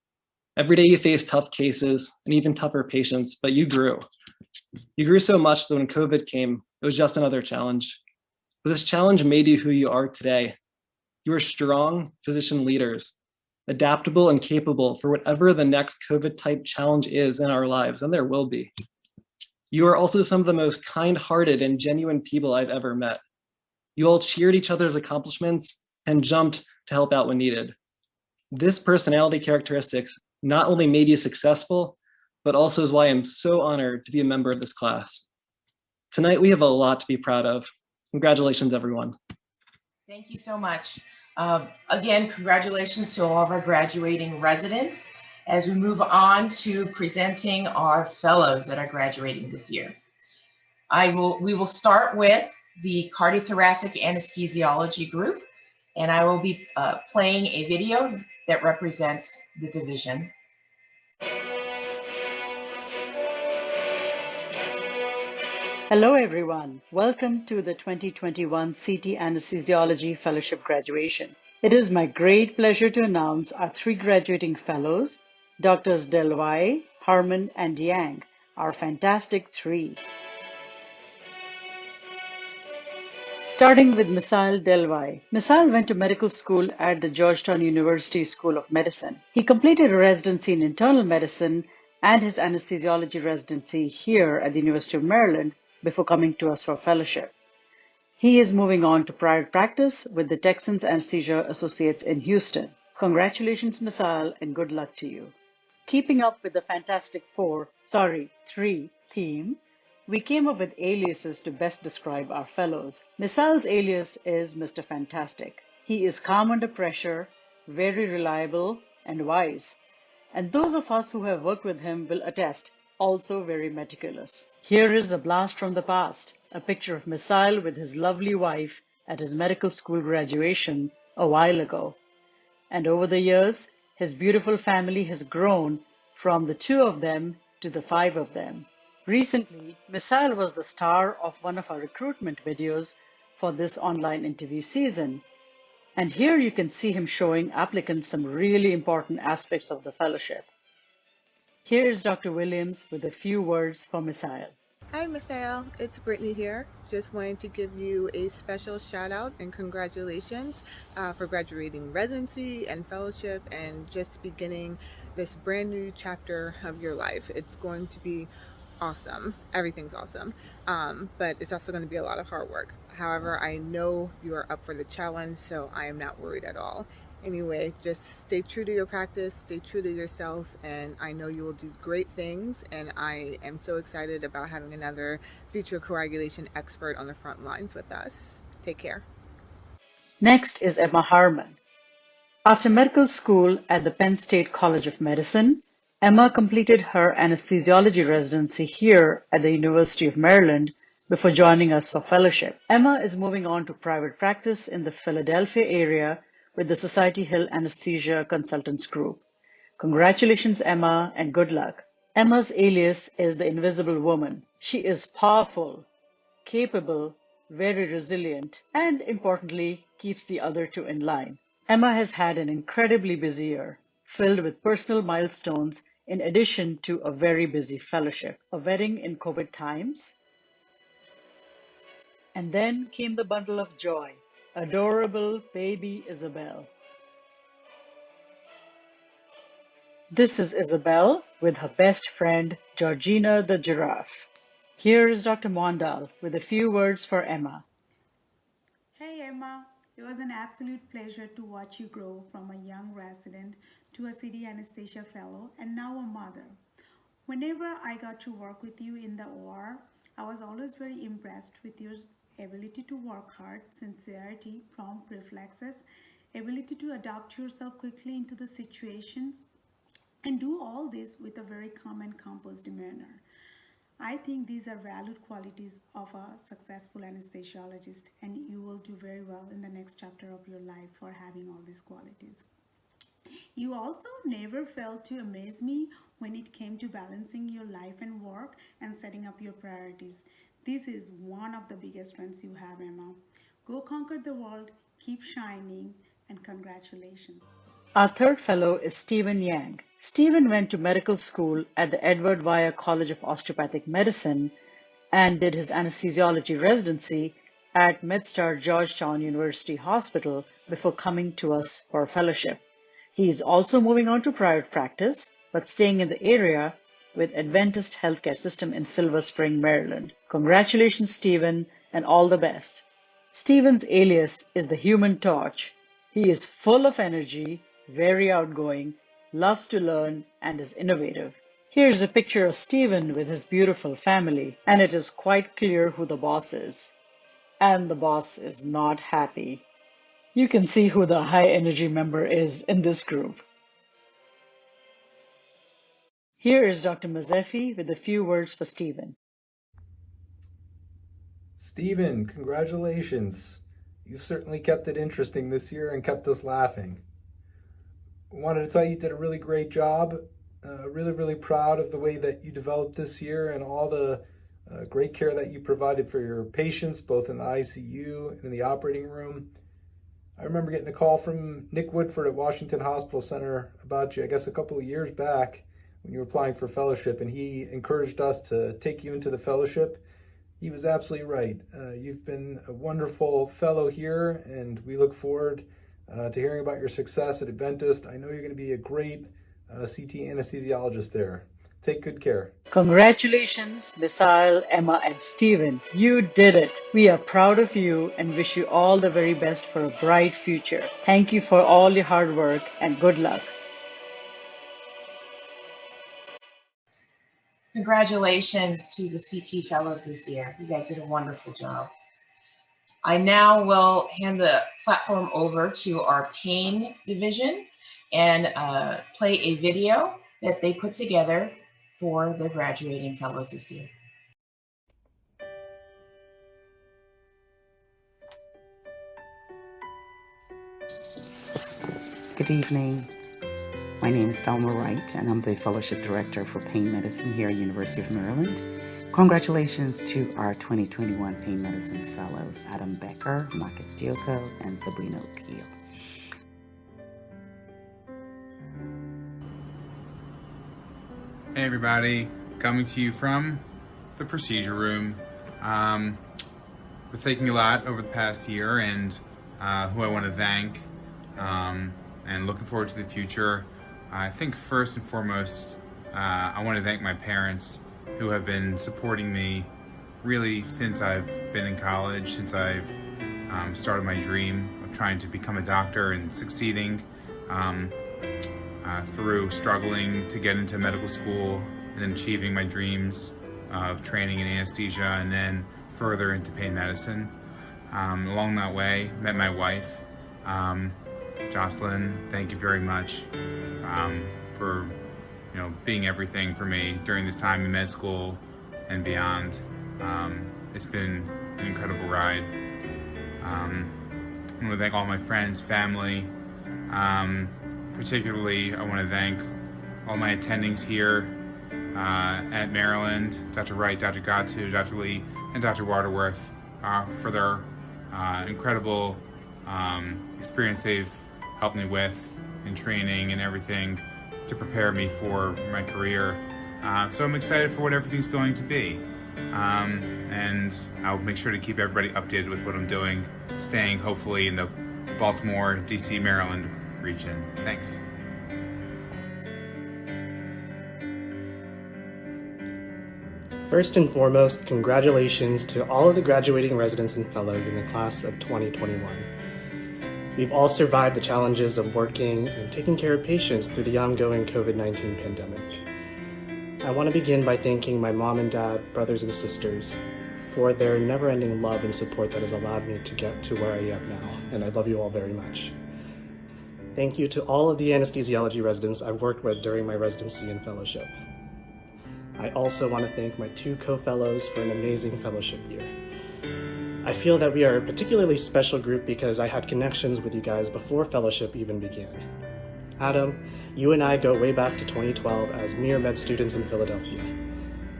Every day you faced tough cases and even tougher patients, but you grew. You grew so much that when COVID came, it was just another challenge. But this challenge made you who you are today. You are strong physician leaders, adaptable and capable for whatever the next COVID type challenge is in our lives, and there will be. You are also some of the most kind-hearted and genuine people I've ever met. You all cheered each other's accomplishments and jumped to help out when needed. This personality characteristics not only made you successful, but also is why I'm so honored to be a member of this class. Tonight, we have a lot to be proud of. Congratulations, everyone. Thank you so much. Again, congratulations to all of our graduating residents as we move on to presenting our fellows that are graduating this year. We will start with the cardiothoracic anesthesiology group, and I will be playing a video that represents the division. Hello everyone, welcome to the 2021 CT Anesthesiology Fellowship graduation. It is my great pleasure to announce our 3 graduating fellows, Drs. Delvay, Harmon and Yang, our fantastic 3. Starting with Misael Delvay. Misael went to medical school at the Georgetown University School of Medicine. He completed a residency in internal medicine and his anesthesiology residency here at the University of Maryland before coming to us for fellowship. He is moving on to private practice with the Texans Anesthesia Associates in Houston. Congratulations, Misael, and good luck to you. Keeping up with the Fantastic 3 theme, we came up with aliases to best describe our fellows. Misael's alias is Mr. Fantastic. He is calm under pressure, very reliable, and wise. And those of us who have worked with him will attest, also very meticulous. Here is a blast from the past, a picture of Misael with his lovely wife at his medical school graduation a while ago. And over the years, his beautiful family has grown from the 2 of them to the 5 of them. Recently, Misael was the star of one of our recruitment videos for this online interview season. And here you can see him showing applicants some really important aspects of the fellowship. Here is Dr. Williams with a few words for Misael. Hi, Misael. It's Brittany here. Just wanted to give you a special shout out and congratulations for graduating residency and fellowship and just beginning this brand new chapter of your life. It's going to be awesome. Everything's awesome. But it's also going to be a lot of hard work. However, I know you are up for the challenge, so I am not worried at all. Anyway, just stay true to your practice, stay true to yourself, and I know you will do great things, and I am so excited about having another future coagulation expert on the front lines with us. Take care. Next is Emma Harmon. After medical school at the Penn State College of Medicine, Emma completed her anesthesiology residency here at the University of Maryland before joining us for fellowship. Emma is moving on to private practice in the Philadelphia area with the Society Hill Anesthesia Consultants Group. Congratulations, Emma, and good luck. Emma's alias is the Invisible Woman. She is powerful, capable, very resilient, and importantly, keeps the other 2 in line. Emma has had an incredibly busy year, filled with personal milestones in addition to a very busy fellowship, a wedding in COVID times, and then came the bundle of joy, adorable baby Isabel. This is Isabel with her best friend, Georgina the giraffe. Here is Dr. Mondal with a few words for Emma. Hey Emma, it was an absolute pleasure to watch you grow from a young resident to a city anesthesia fellow and now a mother. Whenever I got to work with you in the OR, I was always very impressed with your ability to work hard, sincerity, prompt reflexes, ability to adapt yourself quickly into the situations, and do all this with a very calm and composed demeanor. I think these are valued qualities of a successful anesthesiologist, and you will do very well in the next chapter of your life for having all these qualities. You also never failed to amaze me when it came to balancing your life and work and setting up your priorities. This is one of the biggest strengths you have, Emma. Go conquer the world, keep shining, and congratulations. Our third fellow is Stephen Yang. Stephen went to medical school at the Edward Weyer College of Osteopathic Medicine and did his anesthesiology residency at MedStar Georgetown University Hospital before coming to us for a fellowship. He is also moving on to private practice, but staying in the area with Adventist Healthcare System in Silver Spring, Maryland. Congratulations, Stephen, and all the best. Stephen's alias is the Human Torch. He is full of energy, very outgoing, loves to learn, and is innovative. Here's a picture of Stephen with his beautiful family, and it is quite clear who the boss is. And the boss is not happy. You can see who the high energy member is in this group. Here is Dr. Mazefi with a few words for Stephen. Stephen, congratulations. You've certainly kept it interesting this year and kept us laughing. I wanted to tell you did a really great job. Really proud of the way that you developed this year and all the great care that you provided for your patients, both in the ICU and in the operating room. I remember getting a call from Nick Woodford at Washington Hospital Center about you, I guess a couple of years back when you were applying for fellowship, and he encouraged us to take you into the fellowship. He was absolutely right. You've been a wonderful fellow here, and we look forward to hearing about your success at Adventist. I know you're going to be a great CT anesthesiologist there. Take good care. Congratulations, Misael, Emma, and Stephen. You did it. We are proud of you and wish you all the very best for a bright future. Thank you for all your hard work and good luck. Congratulations to the CT fellows this year. You guys did a wonderful job. I now will hand the platform over to our pain division and play a video that they put together for the graduating fellows this year. Good evening. My name is Thelma Wright, and I'm the Fellowship Director for Pain Medicine here at University of Maryland. Congratulations to our 2021 Pain Medicine Fellows, Adam Becker, Marcus Tioko, and Sabrina O'Keel. Hey everybody, coming to you from the procedure room. We're thinking a lot over the past year and who I want to thank and looking forward to the future. I think first and foremost, I want to thank my parents who have been supporting me really since I've been in college, since I've started my dream of trying to become a doctor and succeeding. Through struggling to get into medical school and then achieving my dreams of training in anesthesia and then further into pain medicine. Along that way, met my wife, Jocelyn. Thank you very much for being everything for me during this time in med school and beyond. It's been an incredible ride. I want to thank all my friends, family. Particularly, I want to thank all my attendings here at Maryland, Dr. Wright, Dr. Gatu, Dr. Lee, and Dr. Waterworth for their incredible experience they've helped me with in training and everything to prepare me for my career. So I'm excited for what everything's going to be. And I'll make sure to keep everybody updated with what I'm doing, staying hopefully in the Baltimore, DC, Maryland region. Thanks. First and foremost, congratulations to all of the graduating residents and fellows in the class of 2021. We've all survived the challenges of working and taking care of patients through the ongoing COVID-19 pandemic. I want to begin by thanking my mom and dad, brothers and sisters, for their never-ending love and support that has allowed me to get to where I am now, and I love you all very much. Thank you to all of the anesthesiology residents I've worked with during my residency and fellowship. I also want to thank my 2 co-fellows for an amazing fellowship year. I feel that we are a particularly special group because I had connections with you guys before fellowship even began. Adam, you and I go way back to 2012 as mere med students in Philadelphia.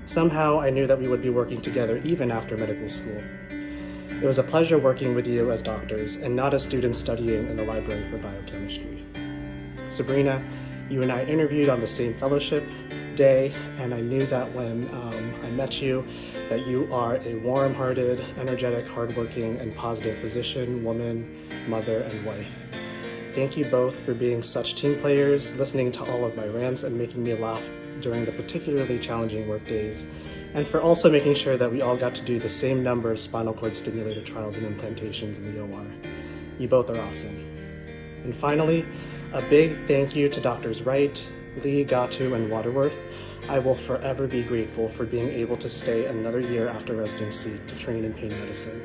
Somehow I knew that we would be working together even after medical school. It was a pleasure working with you as doctors and not as students studying in the library for biochemistry. Sabrina, you and I interviewed on the same fellowship day, and I knew that when I met you, that you are a warm-hearted, energetic, hardworking, and positive physician, woman, mother, and wife. Thank you both for being such team players, listening to all of my rants, and making me laugh during the particularly challenging work days, and for also making sure that we all got to do the same number of spinal cord stimulator trials and implantations in the OR. You both are awesome. And finally, a big thank you to Drs. Wright, Lee, Gatu, and Waterworth. I will forever be grateful for being able to stay another year after residency to train in pain medicine.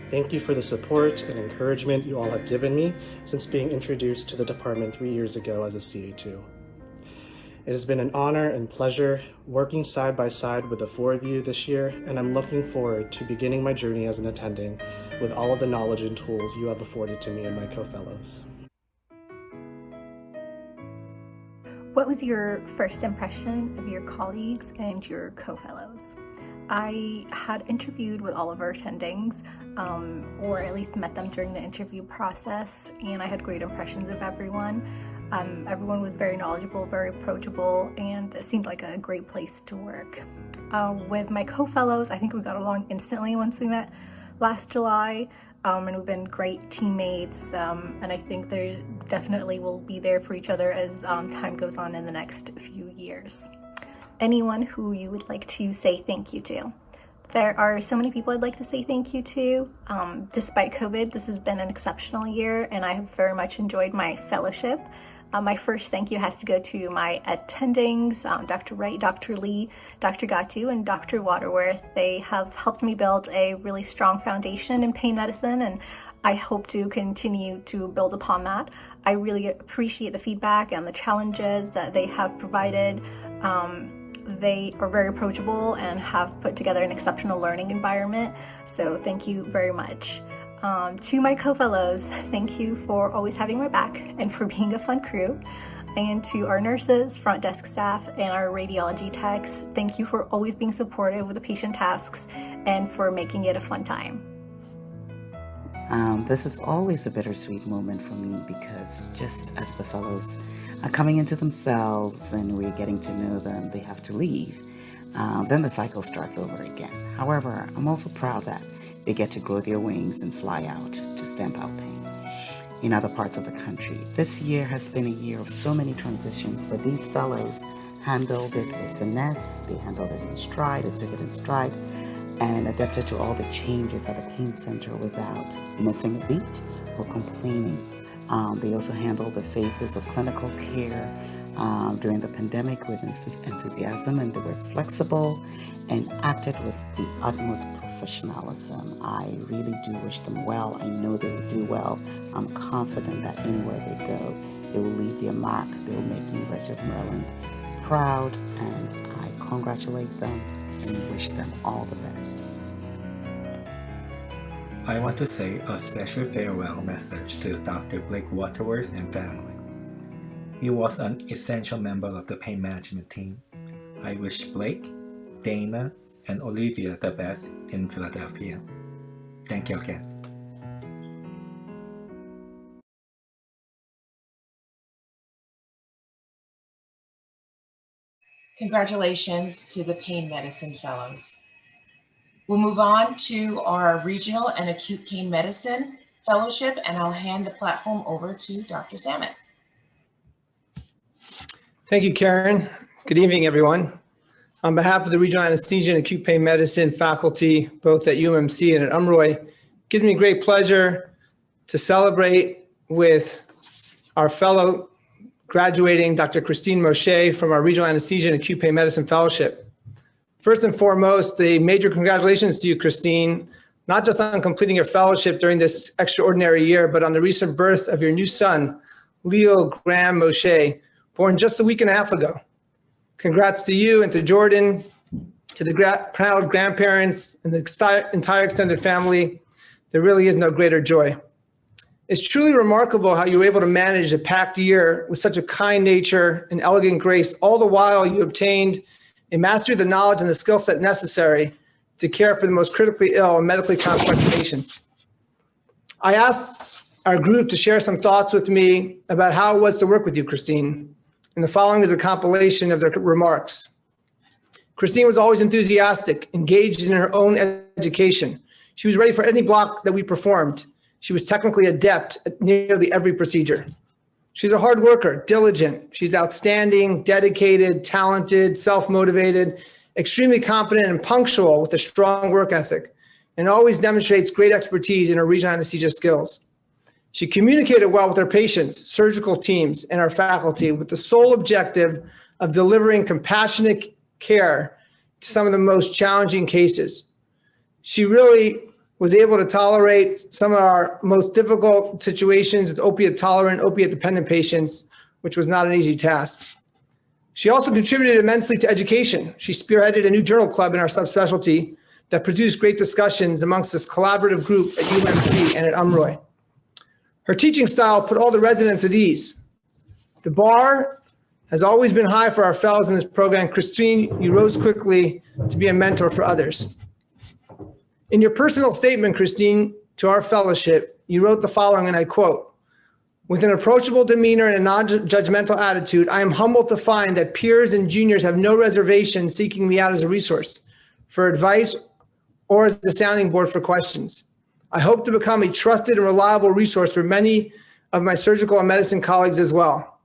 Thank you for the support and encouragement you all have given me since being introduced to the department 3 years ago as a CA2. It has been an honor and pleasure working side by side with the 4 of you this year, and I'm looking forward to beginning my journey as an attending with all of the knowledge and tools you have afforded to me and my co-fellows. What was your first impression of your colleagues and your co-fellows? I had interviewed with all of our attendings, or at least met them during the interview process, and I had great impressions of everyone. Everyone was very knowledgeable, very approachable, and it seemed like a great place to work. With my co-fellows, I think we got along instantly once we met last July. And we've been great teammates, and I think there definitely will be there for each other as time goes on in the next few years. Anyone who you would like to say thank you to? There are so many people I'd like to say thank you to. Despite COVID, this has been an exceptional year, and I have very much enjoyed my fellowship. My first thank you has to go to my attendings, Dr. Wright, Dr. Lee, Dr. Gatu, and Dr. Waterworth. They have helped me build a really strong foundation in pain medicine, and I hope to continue to build upon that. I really appreciate the feedback and the challenges that they have provided. They are very approachable and have put together an exceptional learning environment, so thank you very much. To my co-fellows, thank you for always having my back and for being a fun crew. And to our nurses, front desk staff, and our radiology techs, thank you for always being supportive with the patient tasks and for making it a fun time. This is always a bittersweet moment for me because just as the fellows are coming into themselves and we're getting to know them, they have to leave. Then the cycle starts over again. However, I'm also proud that they get to grow their wings and fly out to stamp out pain in other parts of the country. This year has been a year of so many transitions, but these fellows handled it with finesse. They handled it in stride, they took it in stride, and adapted to all the changes at the pain center without missing a beat or complaining. They also handled the phases of clinical care during the pandemic with enthusiasm, and they were flexible and acted with the utmost professionalism. I really do wish them well. I know they will do well. I'm confident that anywhere they go, they will leave their mark. They will make University of Maryland proud, and I congratulate them and wish them all the best. I want to say a special farewell message to Dr. Blake Waterworth and family. He was an essential member of the pain management team. I wish Blake, Dana, and Olivia the best in Philadelphia. Thank you again. Congratulations to the Pain Medicine Fellows. We'll move on to our Regional and Acute Pain Medicine Fellowship, and I'll hand the platform over to Dr. Samet. Thank you, Karen. Good evening, everyone. On behalf of the Regional Anesthesia and Acute Pain Medicine faculty, both at UMMC and at Umroy, it gives me great pleasure to celebrate with our fellow graduating Dr. Christine Moshe from our Regional Anesthesia and Acute Pain Medicine Fellowship. First and foremost, a major congratulations to you, Christine, not just on completing your fellowship during this extraordinary year, but on the recent birth of your new son, Leo Graham Moshe, born just a week and a half ago. Congrats to you and to Jordan, to the proud grandparents and the entire extended family. There really is no greater joy. It's truly remarkable how you were able to manage a packed year with such a kind nature and elegant grace, all the while you obtained a mastery of the knowledge and the skill set necessary to care for the most critically ill and medically complex patients. I asked our group to share some thoughts with me about how it was to work with you, Christine, and the following is a compilation of their remarks. Christine was always enthusiastic, engaged in her own education. She was ready for any block that we performed. She was technically adept at nearly every procedure. She's a hard worker, diligent. She's outstanding, dedicated, talented, self-motivated, extremely competent and punctual with a strong work ethic, and always demonstrates great expertise in her regional anesthesia skills. She communicated well with her patients, surgical teams, and our faculty with the sole objective of delivering compassionate care to some of the most challenging cases. She really was able to tolerate some of our most difficult situations with opiate-tolerant, opiate-dependent patients, which was not an easy task. She also contributed immensely to education. She spearheaded a new journal club in our subspecialty that produced great discussions amongst this collaborative group at UMC and at UMROI. Her teaching style put all the residents at ease. The bar has always been high for our fellows in this program. Christine, you rose quickly to be a mentor for others. In your personal statement, Christine, to our fellowship, you wrote the following, and I quote, "With an approachable demeanor and a non-judgmental attitude, I am humbled to find that peers and juniors have no reservation seeking me out as a resource for advice or as the sounding board for questions. I hope to become a trusted and reliable resource for many of my surgical and medicine colleagues as well."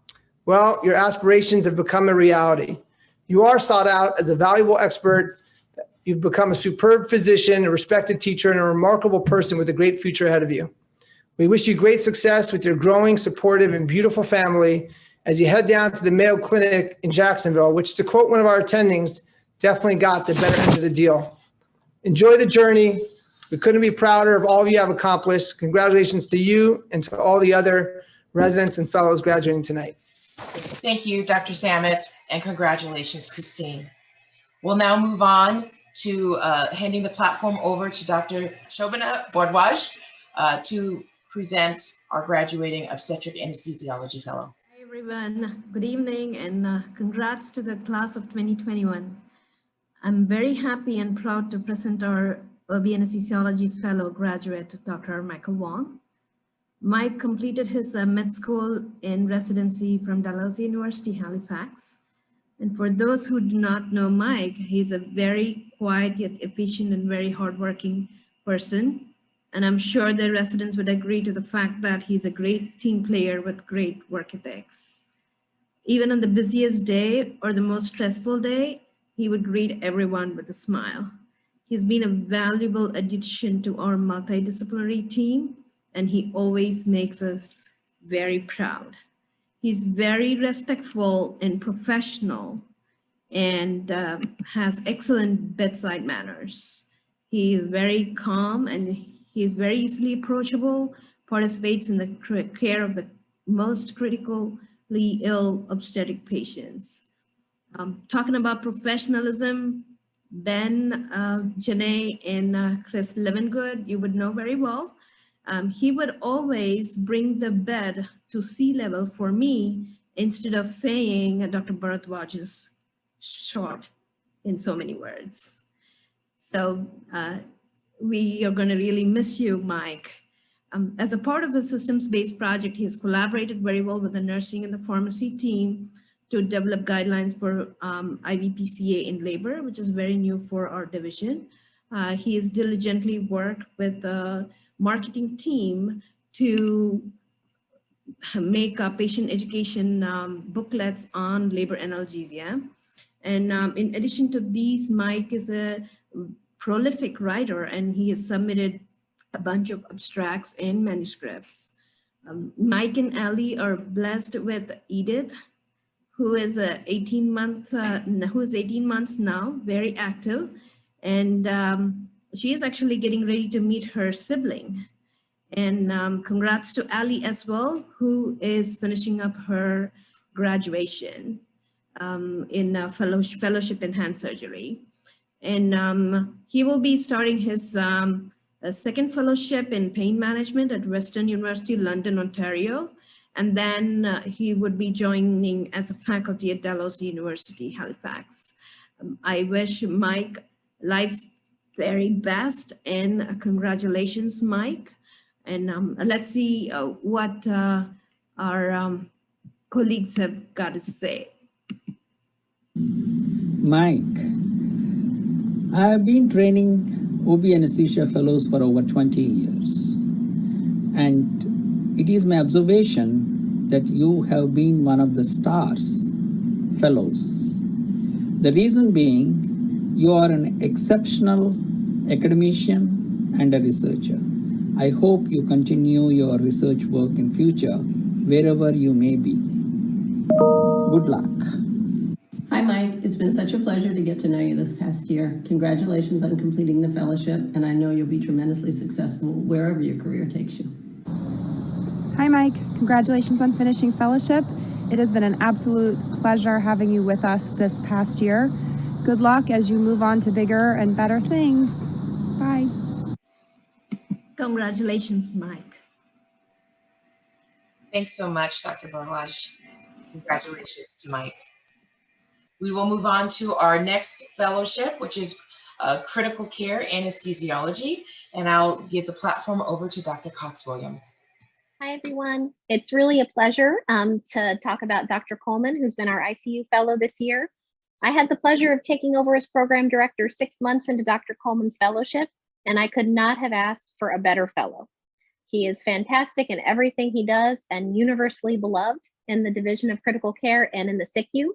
Well, your aspirations have become a reality. You are sought out as a valuable expert. You've become a superb physician, a respected teacher, and a remarkable person with a great future ahead of you. We wish you great success with your growing, supportive, and beautiful family as you head down to the Mayo Clinic in Jacksonville, which, to quote one of our attendings, definitely got the better end of the deal. Enjoy the journey. We couldn't be prouder of all you have accomplished. Congratulations to you and to all the other residents and fellows graduating tonight. Thank you, Dr. Samet, and congratulations, Christine. We'll now move on to handing the platform over to Dr. Shobana Bordwaj to present our graduating obstetric anesthesiology fellow. Hi everyone, good evening and congrats to the class of 2021. I'm very happy and proud to present our OB anesthesiology fellow graduate, Dr. Michael Wong. Mike completed his med school in residency from Dalhousie University, Halifax. And for those who do not know Mike, he's a very quiet yet efficient and very hardworking person. And I'm sure the residents would agree to the fact that he's a great team player with great work ethics. Even on the busiest day or the most stressful day, he would greet everyone with a smile. He's been a valuable addition to our multidisciplinary team, and he always makes us very proud. He's very respectful and professional and has excellent bedside manners. He is very calm and he is very easily approachable, participates in the care of the most critically ill obstetric patients. Talking about professionalism, Ben, Janae, and Chris Levengood, you would know very well. He would always bring the bed to sea level for me instead of saying Dr. Bharadwaj is short in so many words. So we are going to really miss you, Mike. As a part of a systems-based project, he has collaborated very well with the nursing and the pharmacy team to develop guidelines for IVPCA in labor, which is very new for our division. He has diligently worked with the marketing team to make patient education booklets on labor analgesia. And in addition to these, Mike is a prolific writer and he has submitted a bunch of abstracts and manuscripts. Mike and Ali are blessed with Edith, who is 18 months now, very active, and she is actually getting ready to meet her sibling. And congrats to Ali as well, who is finishing up her graduation in fellowship in hand surgery. And he will be starting his second fellowship in pain management at Western University, London, Ontario. And then he would be joining as a faculty at Dalhousie University, Halifax. I wish Mike life's very best, and congratulations, Mike. And let's see what our colleagues have got to say. Mike, I have been training OB anesthesia fellows for over 20 years. And it is my observation that you have been one of the stars fellows. The reason being, you are an exceptional academician and a researcher. I hope you continue your research work in future, wherever you may be. Good luck. Hi, Mike. It's been such a pleasure to get to know you this past year. Congratulations on completing the fellowship, and I know you'll be tremendously successful wherever your career takes you. Hi, Mike. Congratulations on finishing fellowship. It has been an absolute pleasure having you with us this past year. Good luck as you move on to bigger and better things. Bye. Congratulations, Mike. Thanks so much, Dr. Barwaj. Congratulations to Mike. We will move on to our next fellowship, which is critical care anesthesiology, and I'll give the platform over to Dr. Cox-Williams. Hi, everyone. It's really a pleasure to talk about Dr. Coleman, who's been our ICU fellow this year. I had the pleasure of taking over as program director 6 months into Dr. Coleman's fellowship, and I could not have asked for a better fellow. He is fantastic in everything he does and universally beloved in the Division of Critical Care and in the SICU.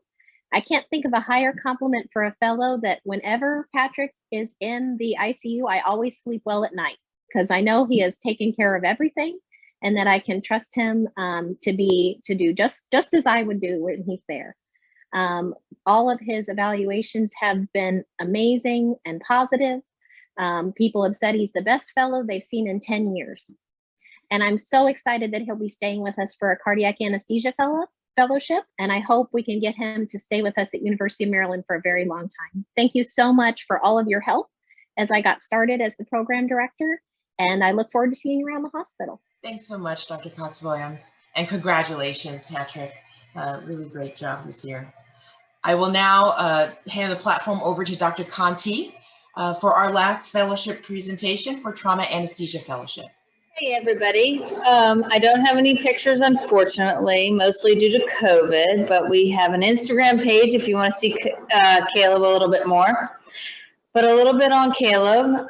I can't think of a higher compliment for a fellow that whenever Patrick is in the ICU, I always sleep well at night because I know he is taking care of everything and that I can trust him to do just as I would do when he's there. All of his evaluations have been amazing and positive. People have said he's the best fellow they've seen in 10 years. And I'm so excited that he'll be staying with us for a cardiac anesthesia fellowship. And I hope we can get him to stay with us at University of Maryland for a very long time. Thank you so much for all of your help as I got started as the program director. And I look forward to seeing you around the hospital. Thanks so much, Dr. Cox-Williams. And congratulations, Patrick. Really great job this year. I will now hand the platform over to Dr. Conti for our last fellowship presentation for Trauma Anesthesia Fellowship. Hey, everybody. I don't have any pictures, unfortunately, mostly due to COVID, but we have an Instagram page if you want to see Caleb a little bit more. But a little bit on Caleb.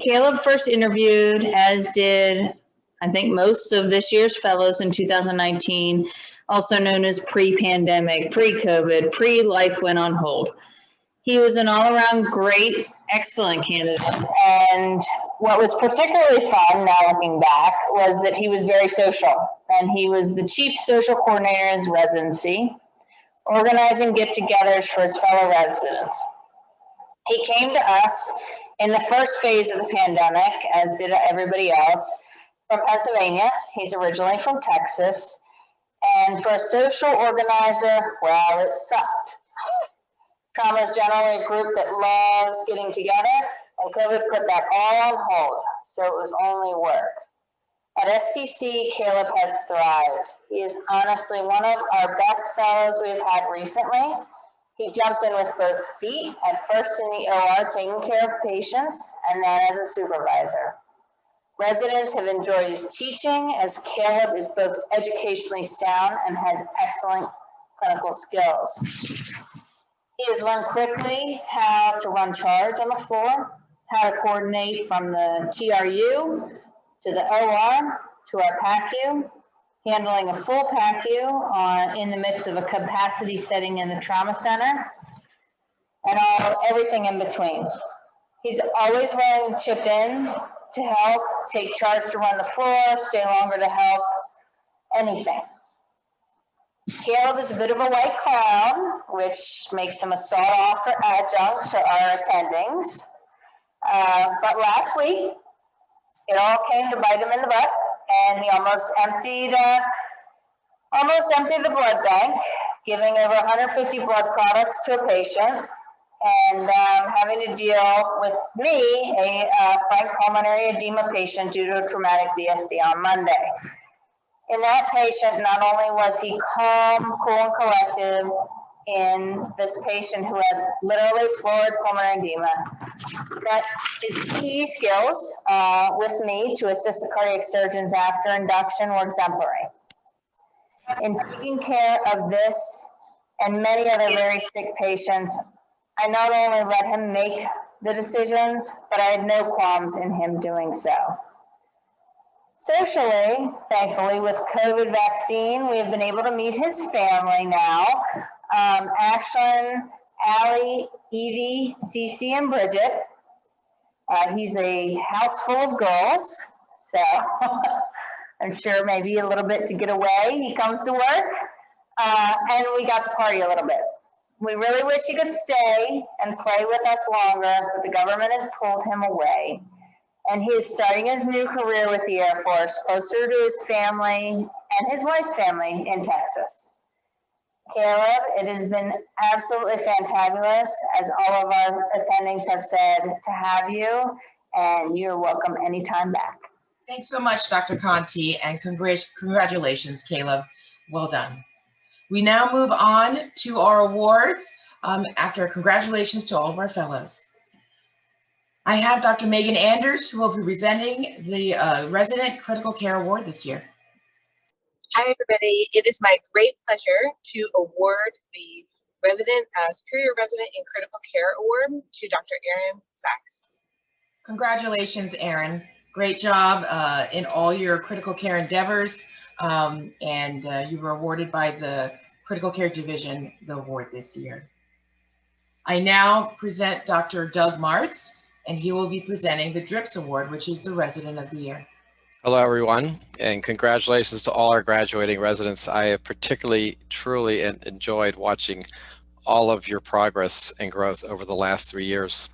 Caleb first interviewed, as did, I think, most of this year's fellows in 2019, also known as pre-pandemic, pre-COVID, pre-life went on hold. He was an all-around great, excellent candidate. And what was particularly fun, now looking back, was that he was very social. And he was the chief social coordinator in his residency, organizing get-togethers for his fellow residents. He came to us in the first phase of the pandemic, as did everybody else, from Pennsylvania. He's originally from Texas. And for a social organizer, well, it sucked. Trauma is generally a group that loves getting together, and COVID put that all on hold, so it was only work. At STC, Caleb has thrived. He is honestly one of our best fellows we've had recently. He jumped in with both feet, at first in the OR taking care of patients, and then as a supervisor. Residents have enjoyed his teaching, as Caleb is both educationally sound and has excellent clinical skills. He has learned quickly how to run charge on the floor, how to coordinate from the TRU to the OR to our PACU, handling a full PACU in the midst of a capacity setting in the trauma center, and everything in between. He's always willing to chip in to help, take charge to run the floor, stay longer to help, anything. Caleb is a bit of a white clown, which makes him a sought-after adjunct to our attendings. But last week, it all came to bite him in the butt, and he almost emptied the blood bank, giving over 150 blood products to a patient, and having to deal with me, a frank pulmonary edema patient due to a traumatic VSD on Monday. In that patient, not only was he calm, cool, and collected in this patient who had literally florid pulmonary edema, but his key skills with me to assist the cardiac surgeons after induction were exemplary. In taking care of this and many other very sick patients, I not only let him make the decisions, but I had no qualms in him doing so. Socially, thankfully, with COVID vaccine, we have been able to meet his family now. Ashlyn, Allie, Evie, Cece, and Bridget. He's a house full of girls, so I'm sure maybe a little bit to get away. He comes to work, and we got to party a little bit. We really wish he could stay and play with us longer, but the government has pulled him away. And he is starting his new career with the Air Force, closer to his family and his wife's family in Texas. Caleb, it has been absolutely fantabulous, as all of our attendings have said, to have you, and you're welcome anytime back. Thanks so much, Dr. Conti, and congratulations, Caleb. Well done. We now move on to our awards after congratulations to all of our fellows. I have Dr. Megan Anders, who will be presenting the Resident Critical Care Award this year. Hi, everybody. It is my great pleasure to award the Superior Resident in Critical Care Award to Dr. Erin Sachs. Congratulations, Erin. Great job in all your critical care endeavors, and you were awarded by the Critical Care Division the award this year. I now present Dr. Doug Martz, and he will be presenting the DRIPS Award, which is the Resident of the Year. Hello, everyone, and congratulations to all our graduating residents. I have particularly, truly enjoyed watching all of your progress and growth over the last 3 years.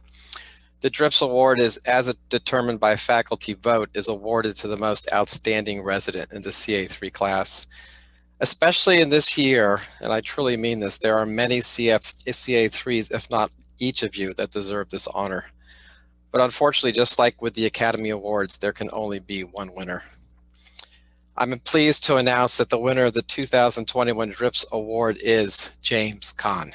The DRIPS Award is, as determined by faculty vote, is awarded to the most outstanding resident in the CA3 class. Especially in this year, and I truly mean this, there are many CA3s, if not each of you, that deserve this honor. But unfortunately, just like with the Academy Awards, there can only be one winner. I'm pleased to announce that the winner of the 2021 DRIPS Award is James Kahn.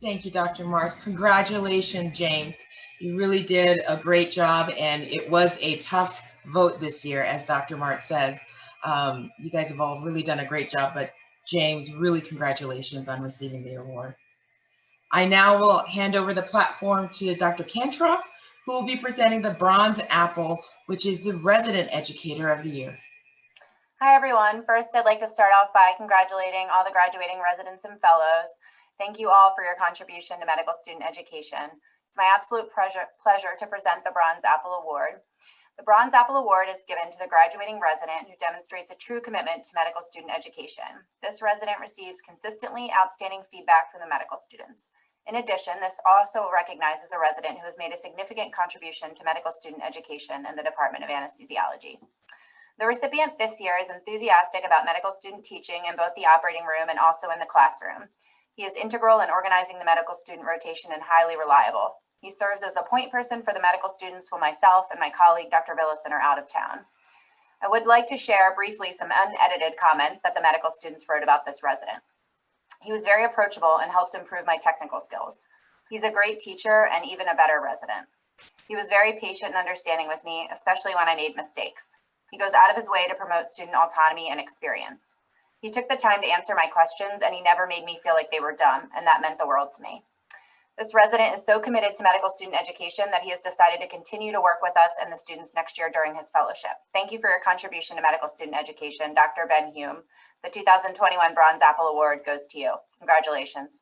Thank you, Dr. Martz. Congratulations, James. You really did a great job, and it was a tough vote this year, as Dr. Martz says. You guys have all really done a great job, but James, really congratulations on receiving the award. I now will hand over the platform to Dr. Kantroff, who will be presenting the Bronze Apple, which is the Resident Educator of the Year. Hi, everyone. First, I'd like to start off by congratulating all the graduating residents and fellows. Thank you all for your contribution to medical student education. It's my absolute pleasure to present the Bronze Apple Award. The Bronze Apple Award is given to the graduating resident who demonstrates a true commitment to medical student education. This resident receives consistently outstanding feedback from the medical students. In addition, this also recognizes a resident who has made a significant contribution to medical student education in the Department of Anesthesiology. The recipient this year is enthusiastic about medical student teaching in both the operating room and also in the classroom. He is integral in organizing the medical student rotation and highly reliable. He serves as the point person for the medical students when myself and my colleague, Dr. Villison, are out of town. I would like to share briefly some unedited comments that the medical students wrote about this resident. He was very approachable and helped improve my technical skills. He's a great teacher and even a better resident. He was very patient and understanding with me, especially when I made mistakes. He goes out of his way to promote student autonomy and experience. He took the time to answer my questions, and he never made me feel like they were dumb, and that meant the world to me. This resident is so committed to medical student education that he has decided to continue to work with us and the students next year during his fellowship. Thank you for your contribution to medical student education, Dr. Ben Hume. The 2021 Bronze Apple Award goes to you. Congratulations.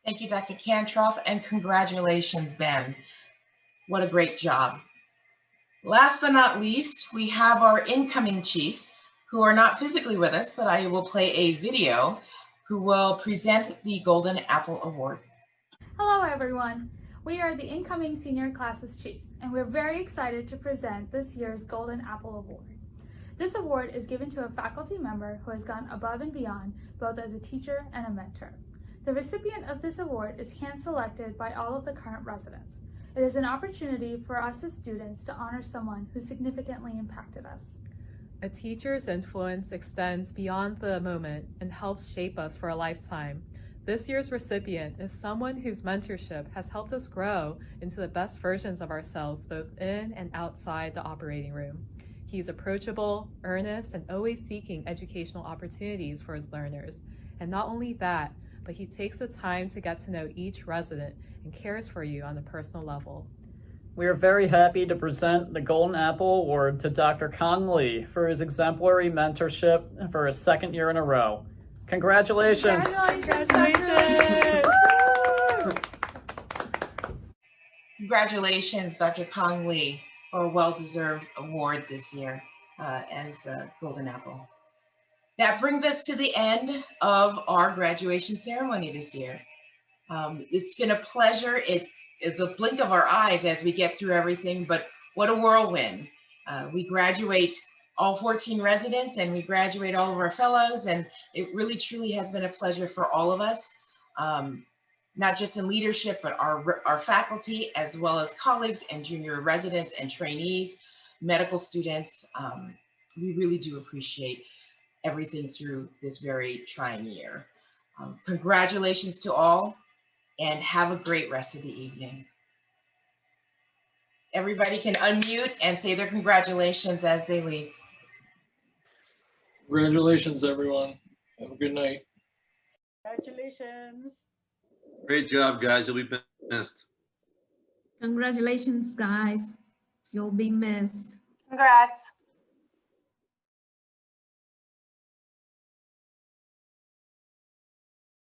Thank you, Dr. Kantroff, and congratulations, Ben. What a great job. Last but not least, we have our incoming chiefs. who are not physically with us, but I will play a video who will present the Golden Apple Award. Hello everyone! We are the incoming senior classes chiefs, and we're very excited to present this year's Golden Apple Award. This award is given to a faculty member who has gone above and beyond, both as a teacher and a mentor. The recipient of this award is hand-selected by all of the current residents. It is an opportunity for us as students to honor someone who significantly impacted us. A teacher's influence extends beyond the moment and helps shape us for a lifetime. This year's recipient is someone whose mentorship has helped us grow into the best versions of ourselves both in and outside the operating room. He's approachable, earnest, and always seeking educational opportunities for his learners. And not only that, but he takes the time to get to know each resident and cares for you on a personal level. We are very happy to present the Golden Apple Award to Dr. Conley for his exemplary mentorship for his second year in a row. Congratulations! Congratulations! Congratulations, Dr. Conley, for a well-deserved award this year as Golden Apple. That brings us to the end of our graduation ceremony this year. It's been a pleasure. It's a blink of our eyes as we get through everything, but what a whirlwind. We graduate all 14 residents and we graduate all of our fellows, and it really truly has been a pleasure for all of us, not just in leadership, but our faculty, as well as colleagues and junior residents and trainees, medical students. We really do appreciate everything through this very trying year. Congratulations to all, and have a great rest of the evening. Everybody can unmute and say their congratulations as they leave. Congratulations, everyone. Have a good night. Congratulations. Great job, guys. You'll be missed. Congratulations, guys. You'll be missed. Congrats.